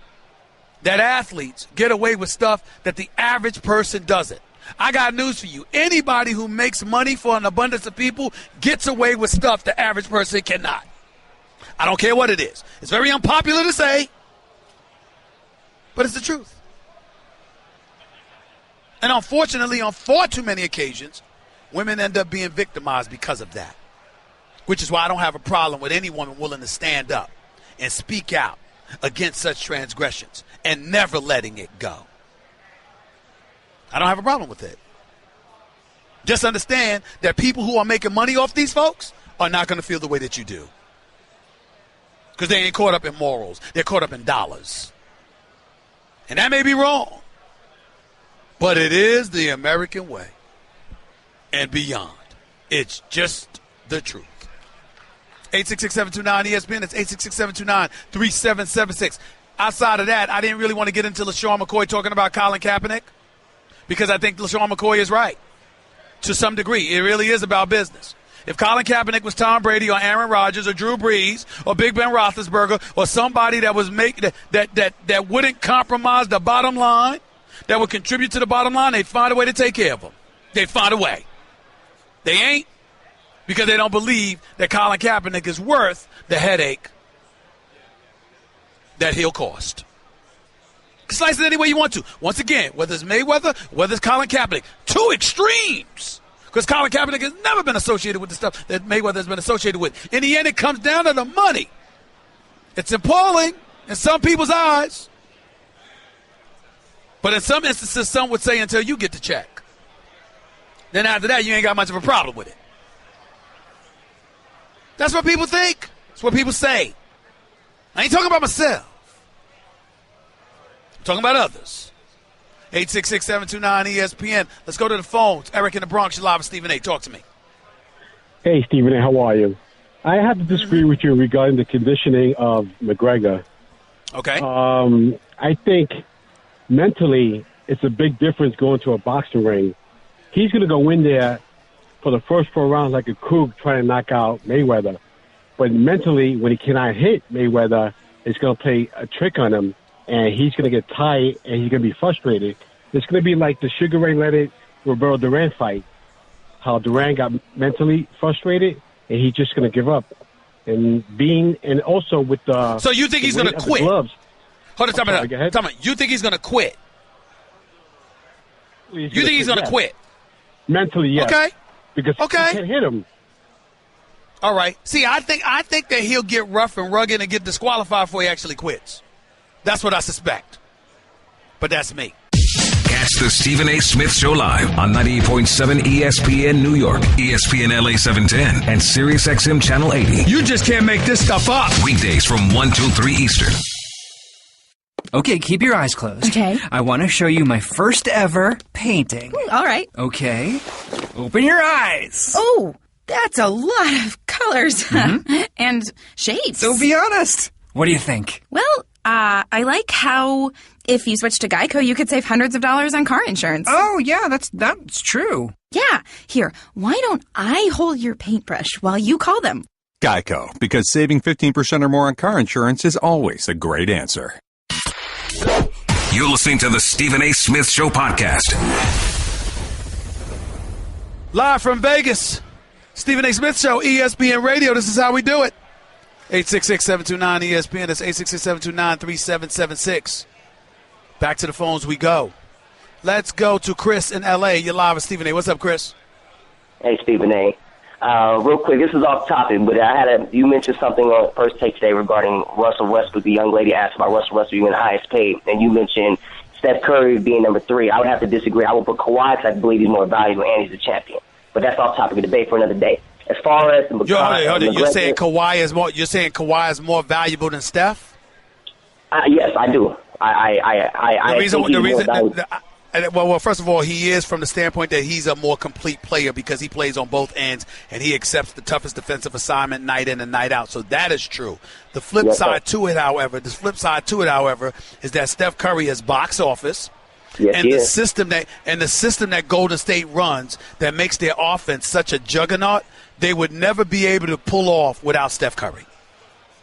that athletes get away with stuff that the average person doesn't. I got news for you. Anybody who makes money for an abundance of people gets away with stuff the average person cannot. I don't care what it is. It's very unpopular to say, but it's the truth. And unfortunately, on far too many occasions, women end up being victimized because of that. Which is why I don't have a problem with any woman willing to stand up and speak out against such transgressions and never letting it go. I don't have a problem with it. Just understand that people who are making money off these folks are not going to feel the way that you do. Because they ain't caught up in morals. They're caught up in dollars. And that may be wrong. But it is the American way. And beyond. It's just the truth. 866-729-ESPN. That's 866-729-3776. Outside of that, I didn't really want to get into LaShawn McCoy talking about Colin Kaepernick because I think LaShawn McCoy is right to some degree. It really is about business. If Colin Kaepernick was Tom Brady or Aaron Rodgers or Drew Brees or Big Ben Roethlisberger or somebody that was that wouldn't compromise the bottom line, that would contribute to the bottom line, they'd find a way to take care of them. They'd find a way. They ain't. Because they don't believe that Colin Kaepernick is worth the headache that he'll cost. Slice it any way you want to. Once again, whether it's Mayweather, whether it's Colin Kaepernick, two extremes. Because Colin Kaepernick has never been associated with the stuff that Mayweather has been associated with. In the end, it comes down to the money. It's appalling in some people's eyes. But in some instances, some would say until you get the check. Then after that, you ain't got much of a problem with it. That's what people think. That's what people say. I ain't talking about myself. I'm talking about others. 866-729-ESPN. Let's go to the phones. Eric in the Bronx, you're live with Stephen A. Talk to me. Hey, Stephen A., how are you? I have to disagree with you regarding the conditioning of McGregor. Okay. I think mentally it's a big difference going to a boxing ring. He's going to go in there for the first 4 rounds like a Krug trying to knock out Mayweather. But mentally, when he cannot hit Mayweather, it's going to play a trick on him, and he's going to get tired, and he's going to be frustrated. It's going to be like the Sugar Ray Leonard Roberto Duran fight, how Duran got mentally frustrated, and he's just going to give up. and also with the. So you think he's going to quit? Gloves. Hold on, time out. You think he's going to quit? You think he's going to quit? Mentally, yes. Okay. Because he can't hit him. All right. See, I think that he'll get rough and rugged and get disqualified before he actually quits. That's what I suspect. But that's me. Catch the Stephen A. Smith Show live on 98.7 ESPN New York, ESPN LA 710, and Sirius XM Channel 80. You just can't make this stuff up. Weekdays from 1 to 3 Eastern. Okay, keep your eyes closed. Okay. I want to show you my first ever painting. All right. Okay. Open your eyes. Oh, that's a lot of colors and shapes. So be honest. What do you think? Well, I like how if you switch to Geico, you could save hundreds of dollars on car insurance. Oh, yeah, that's true. Yeah. Here, why don't I hold your paintbrush while you call them? Geico, because saving 15% or more on car insurance is always a great answer. You're listening to the Stephen A. Smith Show podcast. Live from Vegas, Stephen A. Smith Show, ESPN Radio. This is how we do it. 866-729-ESPN. That's 866-729-3776. Back to the phones we go. Let's go to Chris in L.A. You're live with Stephen A. What's up, Chris? Hey, Stephen A. Real quick, this is off topic, but you mentioned something on First Take today regarding Russell Westbrook. The young lady asked about Russell Westbrook being the highest paid, and you mentioned Steph Curry being number 3. I would have to disagree. I would put Kawhi because I believe he's more valuable and he's a champion. But that's off topic. A debate for another day. As far as the You're saying Kawhi is more. You're saying Kawhi is more valuable than Steph? Yes, I do. Well, first of all, he is from the standpoint that he's a more complete player because he plays on both ends and he accepts the toughest defensive assignment night in and night out. So that is true. The flip side to it, however, is that Steph Curry is box office. Yes, and the system that Golden State runs that makes their offense such a juggernaut, they would never be able to pull off without Steph Curry.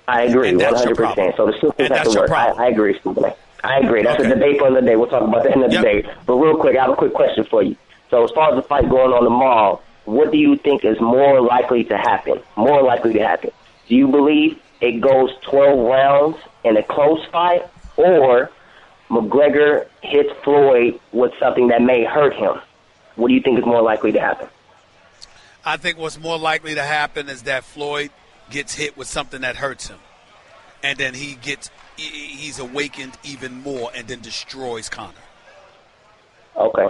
I agree, 100%. So the systems have to work. I agree, Stephen A. I agree. That's a debate for another day. We'll talk about that in the debate. But real quick, I have a quick question for you. So as far as the fight going on tomorrow, what do you think is more likely to happen? Do you believe it goes 12 rounds in a close fight, or McGregor hits Floyd with something that may hurt him? What do you think is more likely to happen? I think what's more likely to happen is that Floyd gets hit with something that hurts him, and then he's awakened even more and then destroys Conor. Okay.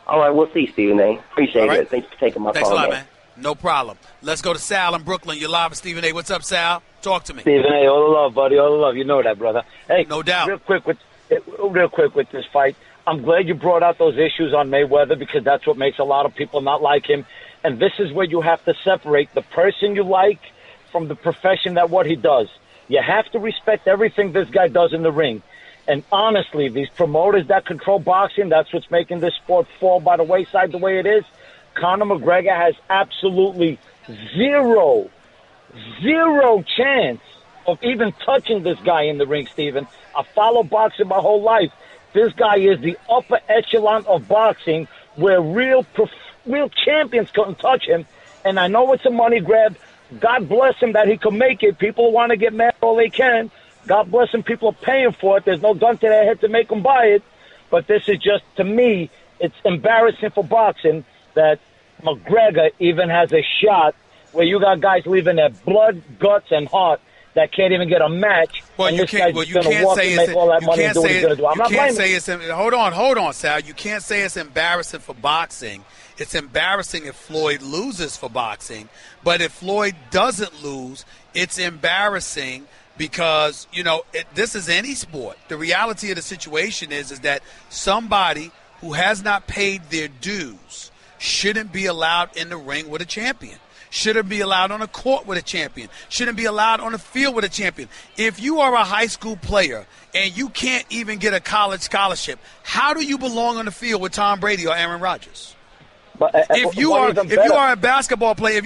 All right, we'll see, Stephen A. Appreciate it. Thanks for taking my call. Thanks a lot, man. No problem. Let's go to Sal in Brooklyn. You're live with Stephen A. What's up, Sal? Talk to me. Stephen A., all the love, buddy. All the love. You know that, brother. Hey, no doubt. Real quick with this fight, I'm glad you brought out those issues on Mayweather because that's what makes a lot of people not like him. And this is where you have to separate the person you like from the profession that what he does. You have to respect everything this guy does in the ring. And honestly, these promoters that control boxing, that's what's making this sport fall by the wayside the way it is. Conor McGregor has absolutely zero chance of even touching this guy in the ring, Steven. I follow boxing my whole life. This guy is the upper echelon of boxing where real champions couldn't touch him. And I know it's a money grab. God bless him that he can make it. People want to get mad all they can. God bless him. People are paying for it. There's no gun to their head to make them buy it. But this is just, to me, it's embarrassing for boxing that McGregor even has a shot where you got guys leaving their blood, guts, and heart that can't even get a match. Well, you can't say it's hold on, Sal. You can't say it's embarrassing for boxing. It's embarrassing if Floyd loses for boxing. But if Floyd doesn't lose, it's embarrassing because, this is any sport. The reality of the situation is that somebody who has not paid their dues shouldn't be allowed in the ring with a champion. Shouldn't be allowed on a court with a champion. Shouldn't be allowed on the field with a champion. If you are a high school player and you can't even get a college scholarship, how do you belong on the field with Tom Brady or Aaron Rodgers? But, if you are a basketball player,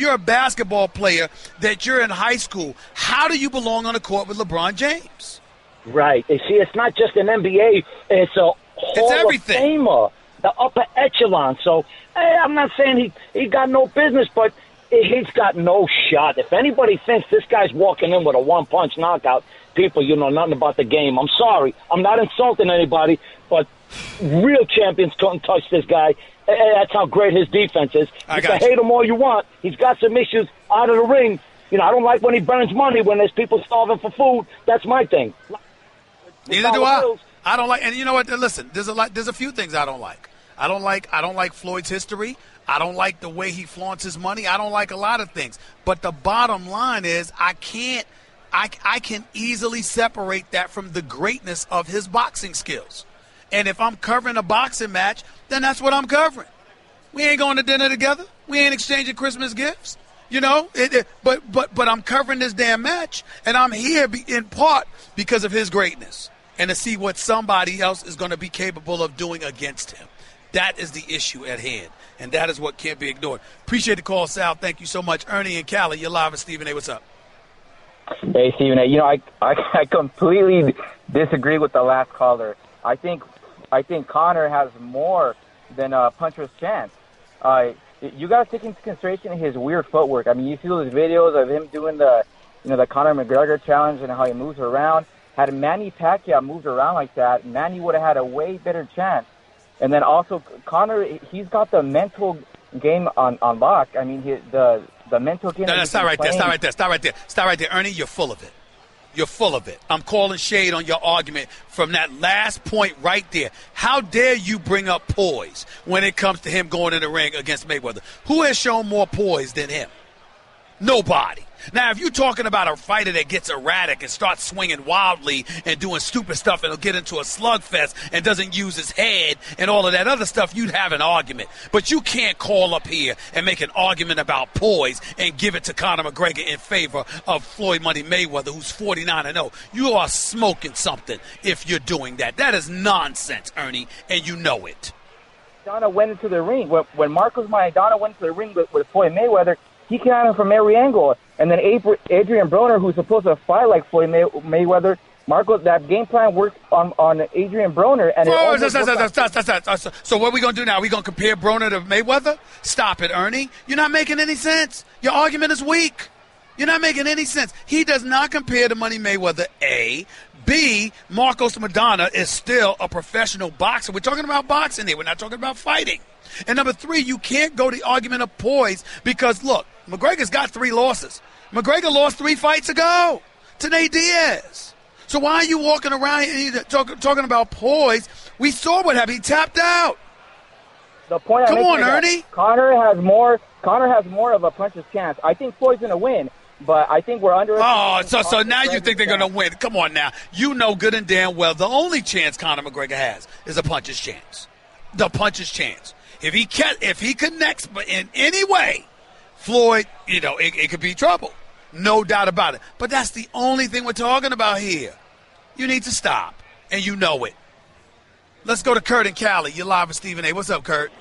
that you're in high school, how do you belong on the court with LeBron James? Right. You see, it's not just an NBA. It's a Hall of Famer, the upper echelon. So I'm not saying he got no business, but he's got no shot. If anybody thinks this guy's walking in with a one-punch knockout, people, you know nothing about the game. I'm sorry. I'm not insulting anybody, but real champions couldn't touch this guy. That's how great his defense is. You can hate him all you want. He's got some issues out of the ring. You know, I don't like when he burns money when there's people starving for food. That's my thing. Neither do I. I don't like, and you know what? Listen, there's a few things I don't like. I don't like Floyd's history. I don't like the way he flaunts his money. I don't like a lot of things. But the bottom line is I can easily separate that from the greatness of his boxing skills. And if I'm covering a boxing match, then that's what I'm covering. We ain't going to dinner together. We ain't exchanging Christmas gifts. You know, but I'm covering this damn match, and I'm here in part because of his greatness and to see what somebody else is going to be capable of doing against him. That is the issue at hand, and that is what can't be ignored. Appreciate the call, Sal. Thank you so much. Ernie and Callie, you're live with Stephen A. What's up? Hey, Stephen A. You know, I completely disagree with the last caller. I think Conor has more than a puncher's chance. You got to take into consideration his weird footwork. I mean, you see those videos of him doing the Conor McGregor challenge and how he moves around. Had Manny Pacquiao moved around like that, Manny would have had a way better chance. And then also, Conor, he's got the mental game on lock. I mean, the mental game. No, stop right there. Ernie, you're full of it. You're full of it. I'm calling shade on your argument from that last point right there. How dare you bring up poise when it comes to him going in the ring against Mayweather? Who has shown more poise than him? Nobody. Now, if you're talking about a fighter that gets erratic and starts swinging wildly and doing stupid stuff and will get into a slugfest and doesn't use his head and all of that other stuff, you'd have an argument. But you can't call up here and make an argument about poise and give it to Conor McGregor in favor of Floyd Money Mayweather, who's 49-0. You are smoking something if you're doing that. That is nonsense, Ernie, and you know it. Maidana went into the ring. When Marcos Maidana went into the ring with Floyd Mayweather, he came at him from every angle. And then Adrian Broner, who's supposed to fight like Floyd Mayweather, Marcos, that game plan worked on Adrian Broner. And So what are we going to do now? Are we going to compare Broner to Mayweather? Stop it, Ernie. You're not making any sense. Your argument is weak. You're not making any sense. He does not compare to Money Mayweather, A. B, Marcos Maidana is still a professional boxer. We're talking about boxing here. We're not talking about fighting. And number three, you can't go the argument of poise because, look, McGregor's got 3 losses. McGregor lost 3 fights ago to Nate Diaz. So why are you walking around here talking about poise? We saw what happened. He tapped out. The point Come on, Ernie. Conor has more of a puncher's chance. I think Floyd's going to win, but I think we're underestimating. So now you think they're going to win. Come on now. You know good and damn well the only chance Conor McGregor has is a puncher's chance. The puncher's chance. If he connects in any way, Floyd, you know, it could be trouble. No doubt about it. But that's the only thing we're talking about here. You need to stop, and you know it. Let's go to Kurt and Callie. You're live with Stephen A. What's up, Kurt?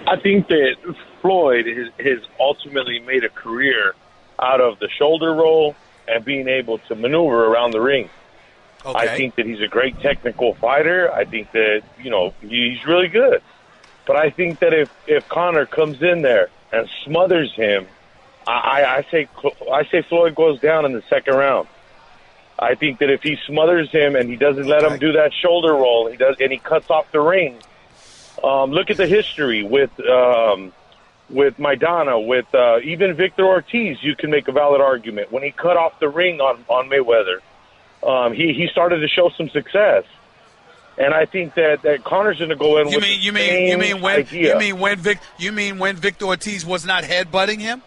I think that Floyd has ultimately made a career out of the shoulder roll and being able to maneuver around the ring. Okay. I think that he's a great technical fighter. I think that, you know, he's really good. But I think that if Conor comes in there and smothers him, I say Floyd goes down in the second round. I think that if he smothers him and he doesn't let him do that shoulder roll, and he cuts off the ring. Look at the history with Maidana, with even Victor Ortiz. You can make a valid argument when he cut off the ring on Mayweather. He started to show some success. And I think that Conor's going to go in with the same idea. You mean when Victor Ortiz was not headbutting him?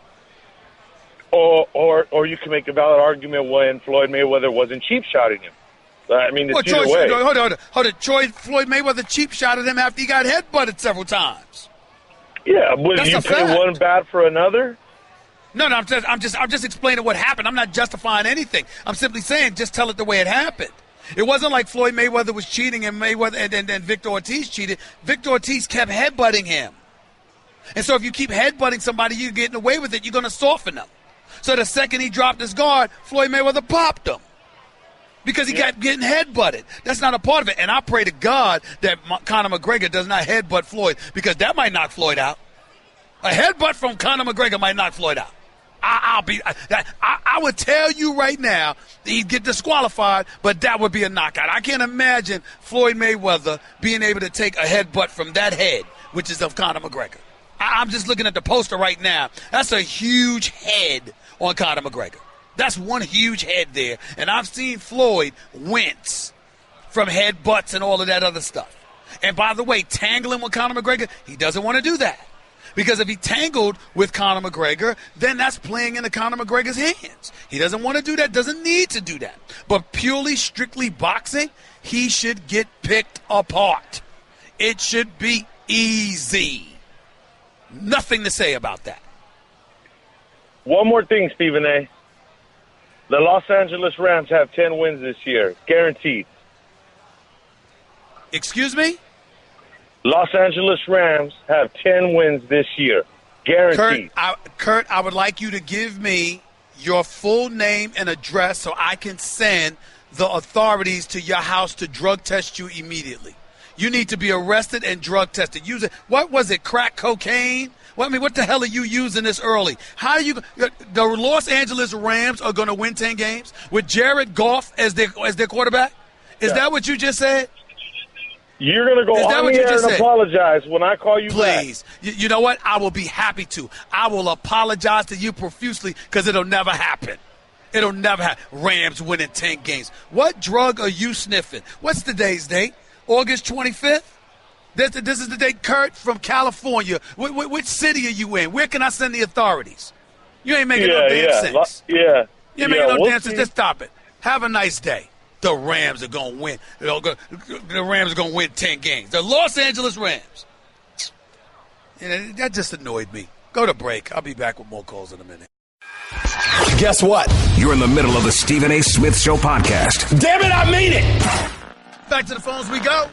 Or you can make a valid argument when Floyd Mayweather wasn't cheap shotting him. I mean, it's either way. Hold on. Floyd Mayweather cheap shotted him after he got headbutted several times. Yeah, would you pay one bad for another? No, I'm just explaining what happened. I'm not justifying anything. I'm simply saying just tell it the way it happened. It wasn't like Floyd Mayweather was cheating and and Victor Ortiz cheated. Victor Ortiz kept headbutting him. And so if you keep headbutting somebody, you're getting away with it, you're going to soften them. So the second he dropped his guard, Floyd Mayweather popped him because he got getting headbutted. That's not a part of it. And I pray to God that Conor McGregor does not headbutt Floyd because that might knock Floyd out. A headbutt from Conor McGregor might knock Floyd out. I would tell you right now he'd get disqualified, but that would be a knockout. I can't imagine Floyd Mayweather being able to take a headbutt from that head, which is of Conor McGregor. I'm just looking at the poster right now. That's a huge head on Conor McGregor. That's one huge head there. And I've seen Floyd wince from headbutts and all of that other stuff. And by the way, tangling with Conor McGregor, he doesn't want to do that. Because if he tangled with Conor McGregor, then that's playing into Conor McGregor's hands. He doesn't want to do that, doesn't need to do that. But purely, strictly boxing, he should get picked apart. It should be easy. Nothing to say about that. One more thing, Stephen A. The Los Angeles Rams have 10 wins this year, guaranteed. Excuse me? Los Angeles Rams have 10 wins this year, guaranteed. Kurt, I would like you to give me your full name and address so I can send the authorities to your house to drug test you immediately. You need to be arrested and drug tested. What was it, crack cocaine? What the hell are you using this early? How are you? The Los Angeles Rams are going to win 10 games with Jared Goff as their quarterback? Is that what you just said? You're going to go on the air and apologize when I call you back. Please. You know what? I will be happy to. I will apologize to you profusely because it'll never happen. It'll never happen. Rams winning 10 games. What drug are you sniffing? What's today's date? August 25th? This is the date. Kurt from California. Which city are you in? Where can I send the authorians? You ain't making no damn sense. Yeah. You ain't making no damn sense. Just stop it. Have a nice day. The Rams are going to win. The Rams are going to win 10 games. The Los Angeles Rams. That just annoyed me. Go to break. I'll be back with more calls in a minute. Guess what? You're in the middle of the Stephen A. Smith Show podcast. Damn it, I mean it. Back to the phones we go.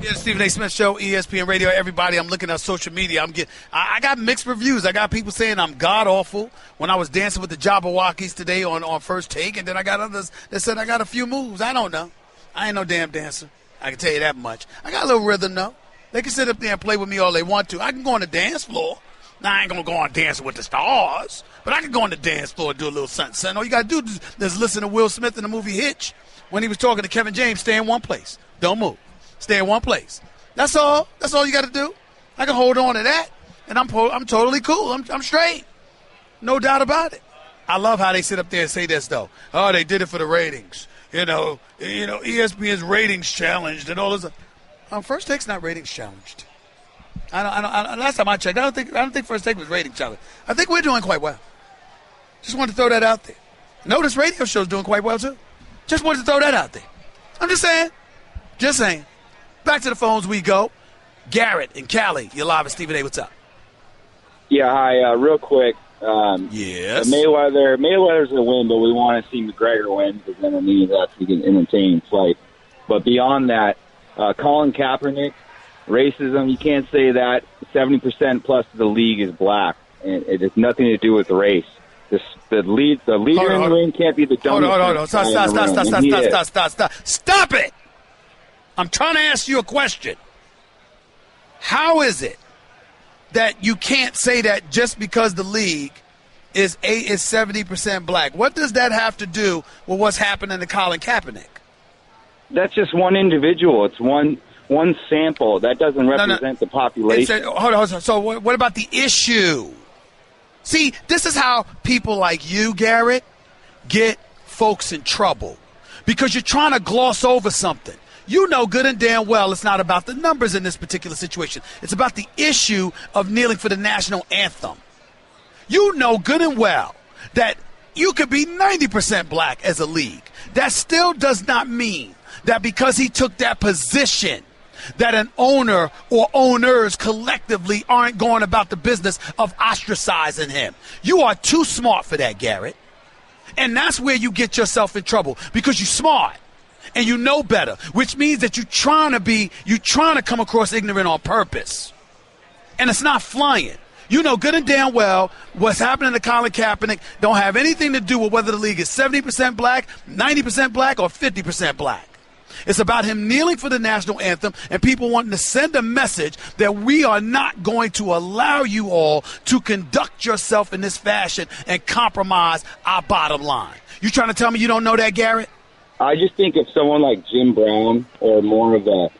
Yeah, the Stephen A. Smith Show, ESPN Radio. Everybody, I'm looking at social media. I got mixed reviews. I got people saying I'm god-awful when I was dancing with the Jabberwockies today on First Take, and then I got others that said I got a few moves. I don't know. I ain't no damn dancer. I can tell you that much. I got a little rhythm, though. They can sit up there and play with me all they want to. I can go on the dance floor. Now, I ain't going to go on Dancing with the Stars, but I can go on the dance floor and do a little something. All you got to do is listen to Will Smith in the movie Hitch when he was talking to Kevin James, stay in one place. Don't move. Stay in one place. That's all. That's all you got to do. I can hold on to that, and I'm totally cool. I'm straight. No doubt about it. I love how they sit up there and say this, though. Oh, they did it for the ratings. You know, ESPN's ratings challenged and all this. First Take's not ratings challenged. Last time I checked, I don't think First Take was ratings challenged. I think we're doing quite well. Just wanted to throw that out there. Notice radio show's doing quite well, too. Just wanted to throw that out there. I'm just saying. Just saying. Back to the phones we go. Garrett and Cali, you're live at Stephen A. What's up? Yeah, hi. Real quick. Yes. Mayweather's going to win, but we want to see McGregor win because then it means that's an entertaining fight. But beyond that, Colin Kaepernick, racism, you can't say that. 70% plus of the league is black, and it has nothing to do with race. The leader in the ring can't be the dumbest. Hold on. Stop it! I'm trying to ask you a question. How is it that you can't say that just because the league is 70% black? What does that have to do with what's happening to Colin Kaepernick? That's just one individual. It's one sample. That doesn't represent the population. Hold on. So what about the issue? See, this is how people like you, Garrett, get folks in trouble. Because you're trying to gloss over something. You know good and damn well it's not about the numbers in this particular situation. It's about the issue of kneeling for the national anthem. You know good and well that you could be 90% black as a league. That still does not mean that because he took that position that an owner or owners collectively aren't going about the business of ostracizing him. You are too smart for that, Garrett. And that's where you get yourself in trouble because you're smart. And you know better, which means that you're trying to come across ignorant on purpose. And it's not flying. You know good and damn well what's happening to Colin Kaepernick don't have anything to do with whether the league is 70% black, 90% black, or 50% black. It's about him kneeling for the national anthem and people wanting to send a message that we are not going to allow you all to conduct yourself in this fashion and compromise our bottom line. You trying to tell me you don't know that, Garrett? I just think if someone like Jim Brown or more of a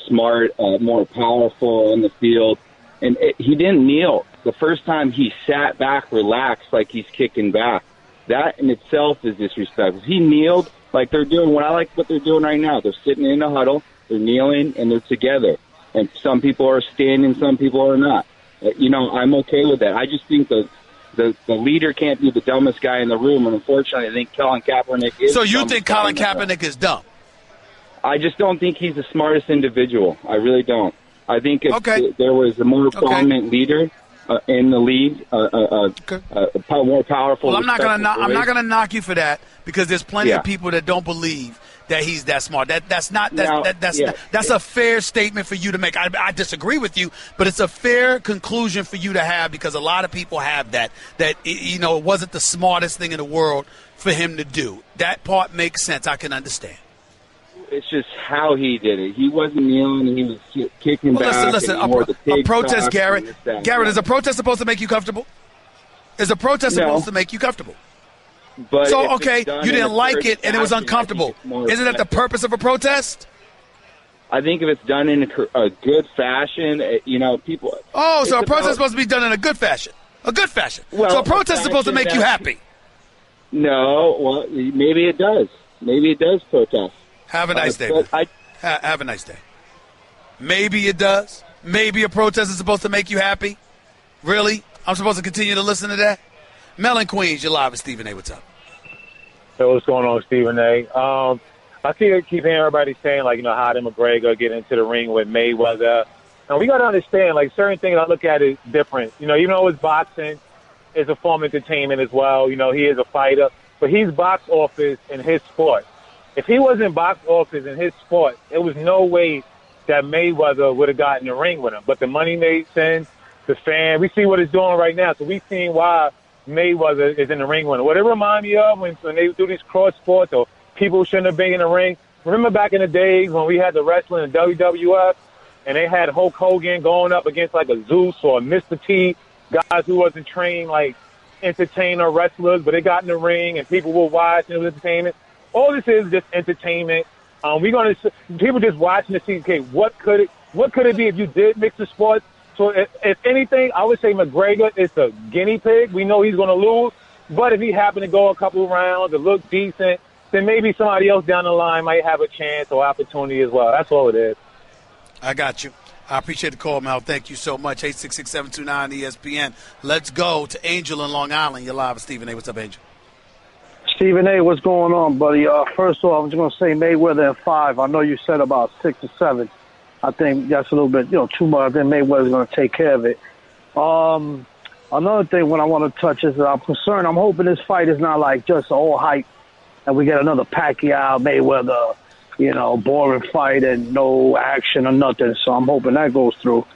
smart, more powerful in the field, and he didn't kneel. The first time he sat back, relaxed, like he's kicking back. That in itself is disrespectful. He kneeled like they're doing what I like what they're doing right now. They're sitting in a huddle, they're kneeling, and they're together. And some people are standing, some people are not. I'm okay with that. I just think the leader can't be the dumbest guy in the room, and unfortunately I think Colin Kaepernick is. So you think Colin Kaepernick is dumb? I just don't think he's the smartest individual. I really don't. I think if there was a more prominent leader in the league, more powerful. Well, I'm not gonna knock you for that because there's plenty of people that don't believe that he's that smart. That's a fair statement for you to make. I disagree with you, but it's a fair conclusion for you to have because a lot of people have that it wasn't the smartest thing in the world for him to do. That part makes sense. I can understand. It's just how he did it. He wasn't kneeling. He was kicking back. Listen. A protest, Garrett. Garrett, is a protest supposed to make you comfortable? Is a protest supposed to make you comfortable? But so, okay, you didn't like it and it was uncomfortable. Isn't that the purpose of a protest? I think if it's done in a good fashion, people. Oh, so a protest is supposed to be done in a good fashion. A good fashion. Well, so a protest is supposed to make you happy. No, well, maybe it does. Maybe it does protest. Have a nice day, man. Have a nice day. Maybe it does. Maybe a protest is supposed to make you happy. Really? I'm supposed to continue to listen to that? Mel and Queens, you're live with Stephen A. What's up? Hey, what's going on, Stephen A.? I keep hearing everybody saying, how did McGregor get into the ring with Mayweather? And we got to understand, certain things I look at is different. Even though it's boxing, it's a form of entertainment as well. He is a fighter. But he's box office in his sport. If he wasn't box office in his sport, there was no way that Mayweather would have gotten in the ring with him. But the money made sense. The fan, we see what it's doing right now. So we've seen why Mayweather is in the ring with him. What it reminds me of when they do these cross sports or people shouldn't have been in the ring. Remember back in the days when we had the wrestling in WWF and they had Hulk Hogan going up against a Zeus or a Mr. T, guys who wasn't trained entertainer wrestlers, but they got in the ring and people were watching. It was entertainment. All this is just entertainment. People just watching to see, okay, what could it be if you did mix the sports? So if anything, I would say McGregor is a guinea pig. We know he's going to lose, but if he happened to go a couple of rounds and look decent, then maybe somebody else down the line might have a chance or opportunity as well. That's all it is. I got you. I appreciate the call, Mel. Thank you so much. 866-729-ESPN. Let's go to Angel in Long Island. You're live with Stephen A. What's up, Angel? Stephen A., what's going on, buddy? First off, I'm just going to say Mayweather at 5. I know you said about 6 or 7. I think that's a little bit, too much. I think Mayweather's going to take care of it. Another thing when I want to touch is that I'm concerned. I'm hoping this fight is not just all hype and we get another Pacquiao, Mayweather, boring fight and no action or nothing. So I'm hoping that goes through.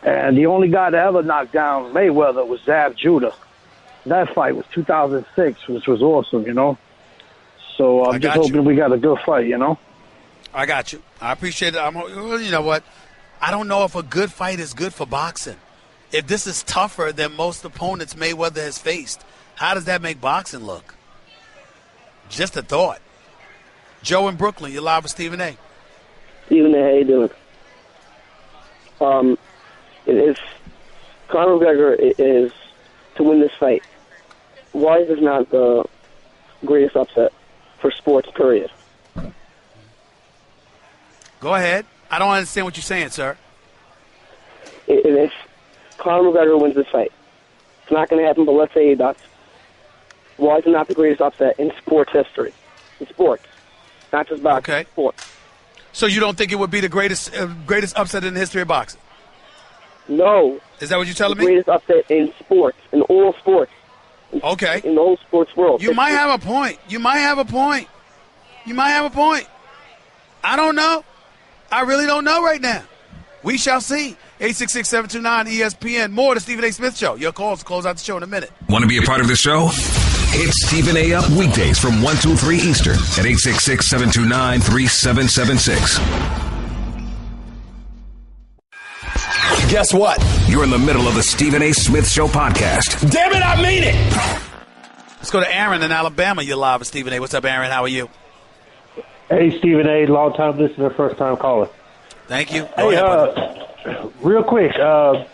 And the only guy that ever knocked down Mayweather was Zab Judah. That fight was 2006, which was awesome, So I'm just hoping we got a good fight, I got you. I appreciate it. You know what? I don't know if a good fight is good for boxing. If this is tougher than most opponents Mayweather has faced, how does that make boxing look? Just a thought. Joe in Brooklyn, you're live with Stephen A. Stephen A., how you doing? If Conor McGregor is to win this fight, why is this not the greatest upset for sports, period? Go ahead. I don't understand what you're saying, sir. If Conor McGregor wins this fight, it's not going to happen, but let's say he does. Why is it not the greatest upset in sports history? In sports. Not just boxing, okay. Sports. So you don't think it would be the greatest upset in the history of boxing? No. Is that what you're telling me? The greatest upset in sports, in all sports. Okay. In the whole sports world. You might have a point. I don't know. I really don't know right now. We shall see. 866-729-ESPN. More to Stephen A. Smith Show. Your calls close out the show in a minute. Want to be a part of the show? Hit Stephen A. up weekdays from 1 to 3 Eastern at 866-729-3776. Guess what? You're in the middle of the Stephen A. Smith Show podcast. Damn it, I mean it! Let's go to Aaron in Alabama. You're live with Stephen A. What's up, Aaron? How are you? Hey, Stephen A., long-time listener, first-time caller. Thank you. Hey, real quick, how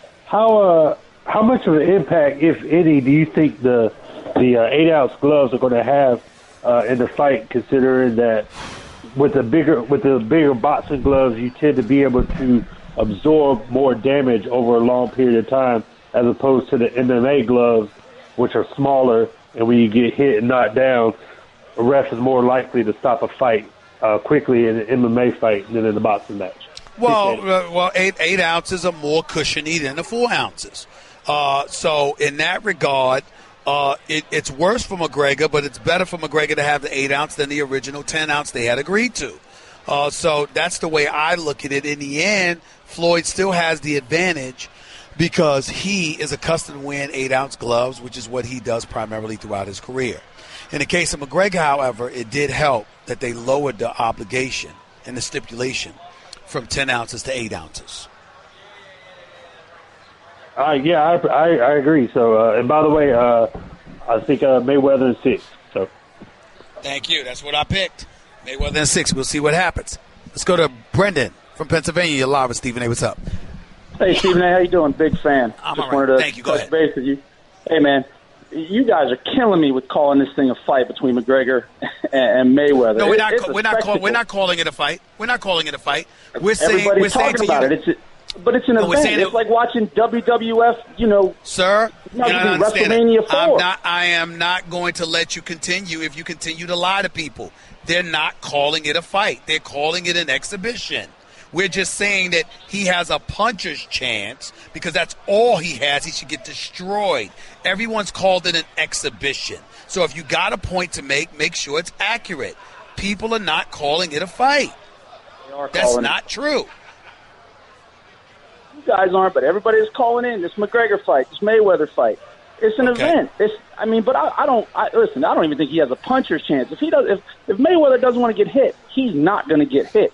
much of an impact, if any, do you think the 8-ounce gloves are going to have in the fight? Considering that with the bigger boxing gloves, you tend to be able to absorb more damage over a long period of time, as opposed to the MMA gloves, which are smaller, and when you get hit and knocked down, a ref is more likely to stop a fight quickly in an MMA fight than in a boxing match. Well, 8 ounces are more cushiony than the 4 ounces. So in that regard, it's worse for McGregor, but it's better for McGregor to have the 8 ounce than the original 10 ounce they had agreed to. So that's the way I look at it. In the end, Floyd still has the advantage because he is accustomed to wearing 8-ounce gloves, which is what he does primarily throughout his career. In the case of McGregor, however, it did help that they lowered the obligation and the stipulation from 10 ounces to 8 ounces. Yeah, I agree. So, and by the way, I think Mayweather in 6. So, thank you. That's what I picked. Mayweather in 6. We'll see what happens. Let's go to Brendan from Pennsylvania. You're live with Stephen A. What's up? Hey, Stephen A., how you doing? Big fan. I'm Just all right. wanted to Thank you. Go touch ahead. base with you. Hey, man, you guys are killing me with calling this thing a fight between McGregor and Mayweather. No, We're not calling it a fight. We're not calling it a fight. We're saying Everybody's talking about it. But it's an event. It's like watching WWF, Sir, not you're not even understanding. WrestleMania 4. I am not going to let you continue if you continue to lie to people. They're not calling it a fight. They're calling it an exhibition. We're just saying that he has a puncher's chance because that's all he has. He should get destroyed. Everyone's called it an exhibition. So if you got a point to make sure it's accurate. People are not calling it a fight. That's not true. You guys aren't, but everybody is calling in this McGregor fight, this Mayweather fight. It's an event. But I don't even think he has a puncher's chance. If Mayweather doesn't want to get hit, he's not going to get hit.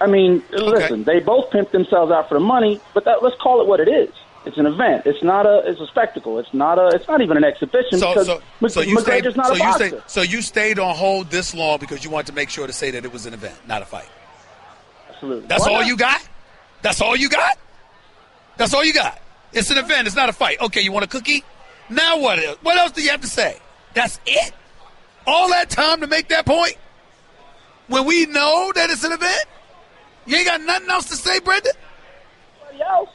I mean, listen, they both pimp themselves out for the money, but let's call it what it is. It's an event. It's a spectacle. It's not even an exhibition McGregor's not a boxer. So you stayed on hold this long because you wanted to make sure to say that it was an event, not a fight. Absolutely. That's all you got? That's all you got? That's all you got? It's an event. It's not a fight. Okay, you want a cookie? Now what else? What else do you have to say? That's it? All that time to make that point? When we know that it's an event? You ain't got nothing else to say, Brendan? Anybody else?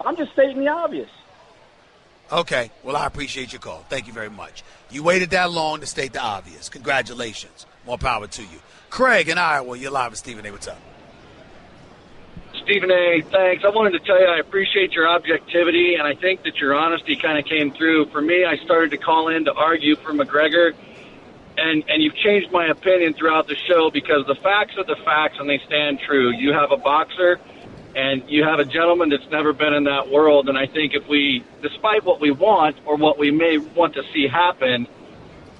I'm just stating the obvious. Okay. Well, I appreciate your call. Thank you very much. You waited that long to state the obvious. Congratulations. More power to you. Craig in Iowa, you're live with Stephen A. What's up? Stephen A., thanks. I wanted to tell you I appreciate your objectivity, and I think that your honesty kind of came through. For me, I started to call in to argue for McGregor, and you've changed my opinion throughout the show because the facts are the facts, and they stand true. You have a boxer, and you have a gentleman that's never been in that world, and I think if we, despite what we want or what we may want to see happen,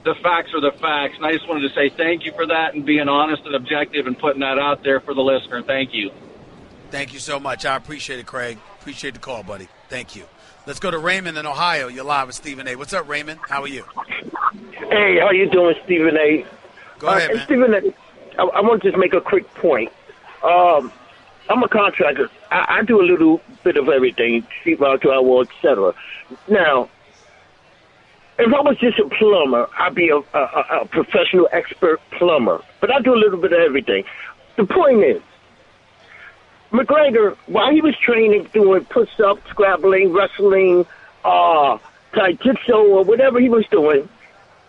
the facts are the facts. And I just wanted to say thank you for that and being honest and objective and putting that out there for the listener. Thank you. Thank you so much. I appreciate it, Craig. Appreciate the call, buddy. Thank you. Let's go to Raymond in Ohio. You're live with Stephen A. What's up, Raymond? How are you? Hey, how you doing, Stephen A? Go ahead, man. Stephen A, I want to just make a quick point. I'm a contractor. I do a little bit of everything, sheetrock, drywall, etc. Now, if I was just a plumber, I'd be a professional expert plumber. But I do a little bit of everything. The point is, McGregor, while he was training, doing push-ups, scrabbling, wrestling, jiu-jitsu, or whatever he was doing,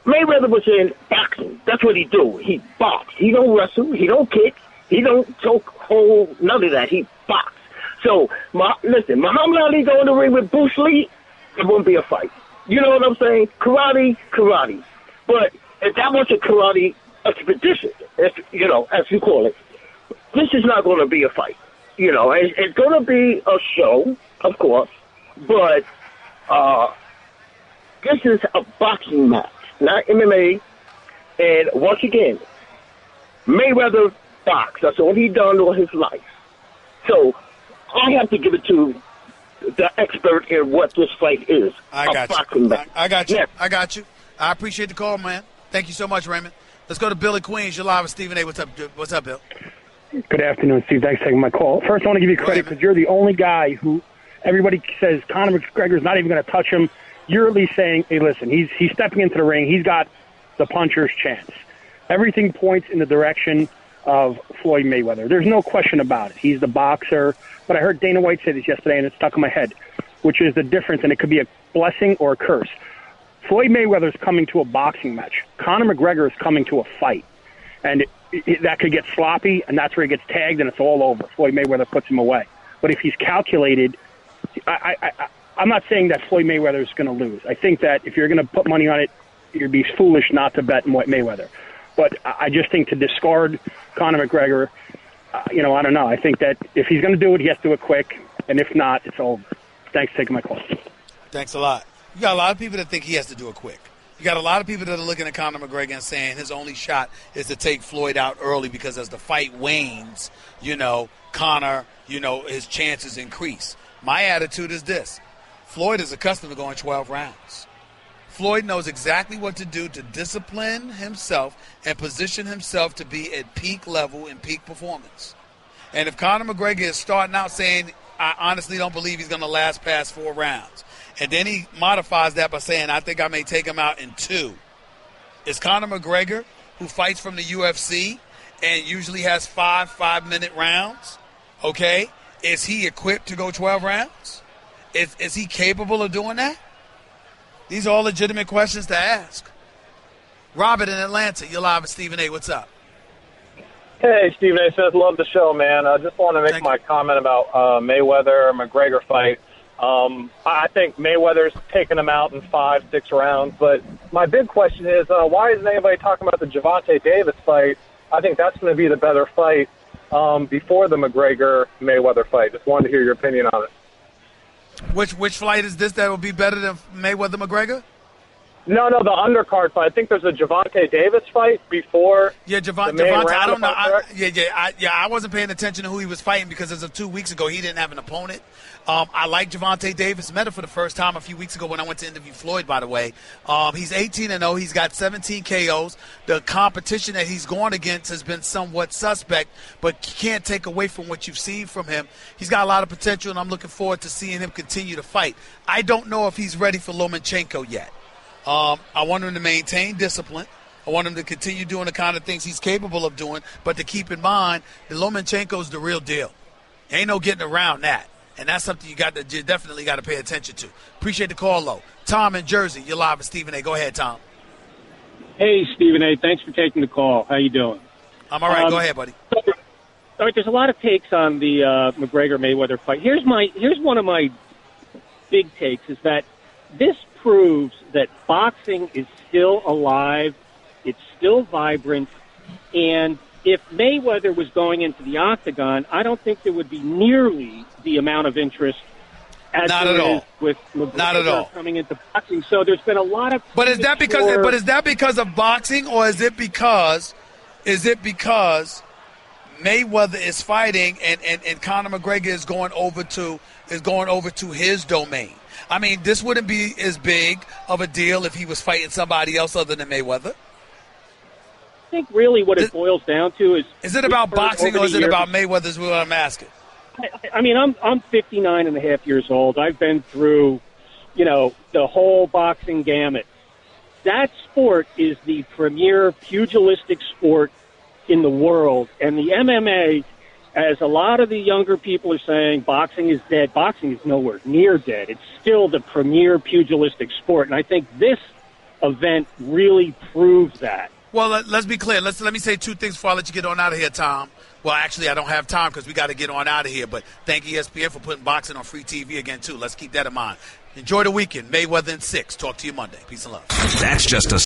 Mayweather was in boxing. That's what he do. He boxed. He don't wrestle. He don't kick. He don't choke, hold, none of that. He boxed. So, listen, Muhammad Ali go in the ring with Bruce Lee, it won't be a fight. You know what I'm saying? Karate. But if that was a karate expedition, as you call it, this is not going to be a fight. It's going to be a show, of course, but this is a boxing match. not MMA. And once again, Mayweather box. That's all he done all his life. So I have to give it to the expert in what this fight is. I got you. I got you. I got you. I appreciate the call, man. Thank you so much, Raymond. Let's go to Bill in Queens. You're live with Stephen A. What's up, Bill? Good afternoon, Steve. Thanks for taking my call. First, I want to give you credit because you're the only guy who everybody says Conor McGregor's not even going to touch him. You're at least saying, hey, listen, he's stepping into the ring. He's got the puncher's chance. Everything points in the direction of Floyd Mayweather. There's no question about it. He's the boxer. But I heard Dana White say this yesterday, and it stuck in my head, which is the difference, and it could be a blessing or a curse. Floyd Mayweather's coming to a boxing match. Conor McGregor is coming to a fight. And that could get sloppy, and that's where he gets tagged, and it's all over. Floyd Mayweather puts him away. But if he's calculated, I'm not saying that Floyd Mayweather is going to lose. I think that if you're going to put money on it, you'd be foolish not to bet Mayweather. But I just think to discard Conor McGregor, I don't know. I think that if he's going to do it, he has to do it quick. And if not, it's over. Thanks for taking my call. Thanks a lot. You got a lot of people that think he has to do it quick. You got a lot of people that are looking at Conor McGregor and saying his only shot is to take Floyd out early because as the fight wanes, Conor, his chances increase. My attitude is this. Floyd is accustomed to going 12 rounds. Floyd knows exactly what to do to discipline himself and position himself to be at peak level and peak performance. And if Conor McGregor is starting out saying, I honestly don't believe he's going to last past 4 rounds, and then he modifies that by saying, I think I may take him out in 2. Is Conor McGregor, who fights from the UFC and usually has 5-minute rounds, okay, is he equipped to go 12 rounds? Is he capable of doing that? These are all legitimate questions to ask. Robert in Atlanta, you're live with Stephen A. What's up? Hey, Stephen A. Smith, love the show, man. I just want to make my comment about Mayweather-McGregor fight. I think Mayweather's taken him out in 5-6 rounds, but my big question is, why isn't anybody talking about the Gervonta Davis fight? I think that's going to be the better fight before the McGregor-Mayweather fight. Just wanted to hear your opinion on it. Which fight is this that will be better than Mayweather-McGregor? No, the undercard fight. I think there's a Gervonta Davis fight before. Yeah, Gervonta. I don't know. I wasn't paying attention to who he was fighting because as of 2 weeks ago, he didn't have an opponent. I like Gervonta Davis. Met him for the first time a few weeks ago when I went to interview Floyd, by the way. He's 18-0. He's got 17 KOs. The competition that he's going against has been somewhat suspect, but you can't take away from what you've seen from him. He's got a lot of potential, and I'm looking forward to seeing him continue to fight. I don't know if he's ready for Lomachenko yet. I want him to maintain discipline. I want him to continue doing the kind of things he's capable of doing, but to keep in mind that Lomachenko's the real deal. Ain't no getting around that. And that's something you definitely got to pay attention to. Appreciate the call, though. Tom in Jersey, you're live with Stephen A. Go ahead, Tom. Hey, Stephen A. Thanks for taking the call. How you doing? I'm all right. Go ahead, buddy. All right, there's a lot of takes on the McGregor-Mayweather fight. Here's one of my big takes is that this proves that boxing is still alive, it's still vibrant, and if Mayweather was going into the octagon, I don't think there would be nearly the amount of interest as there is with McGregor coming into boxing. So there's been a lot of. But is that because of boxing, or is it because Mayweather is fighting and Conor McGregor is going over to his domain? I mean, this wouldn't be as big of a deal if he was fighting somebody else other than Mayweather. I think really what it boils down to is it about boxing or is it about Mayweather is what I'm asking? I mean, I'm 59 and a half years old. I've been through, the whole boxing gamut. That sport is the premier pugilistic sport in the world. And the MMA, as a lot of the younger people are saying, boxing is dead. Boxing is nowhere near dead. It's still the premier pugilistic sport. And I think this event really proves that. Well, let's be clear. Let me say 2 things before I let you get on out of here, Tom. Well, actually, I don't have time because we got to get on out of here. But thank ESPN for putting boxing on free TV again, too. Let's keep that in mind. Enjoy the weekend. Mayweather in 6. Talk to you Monday. Peace and love. That's just a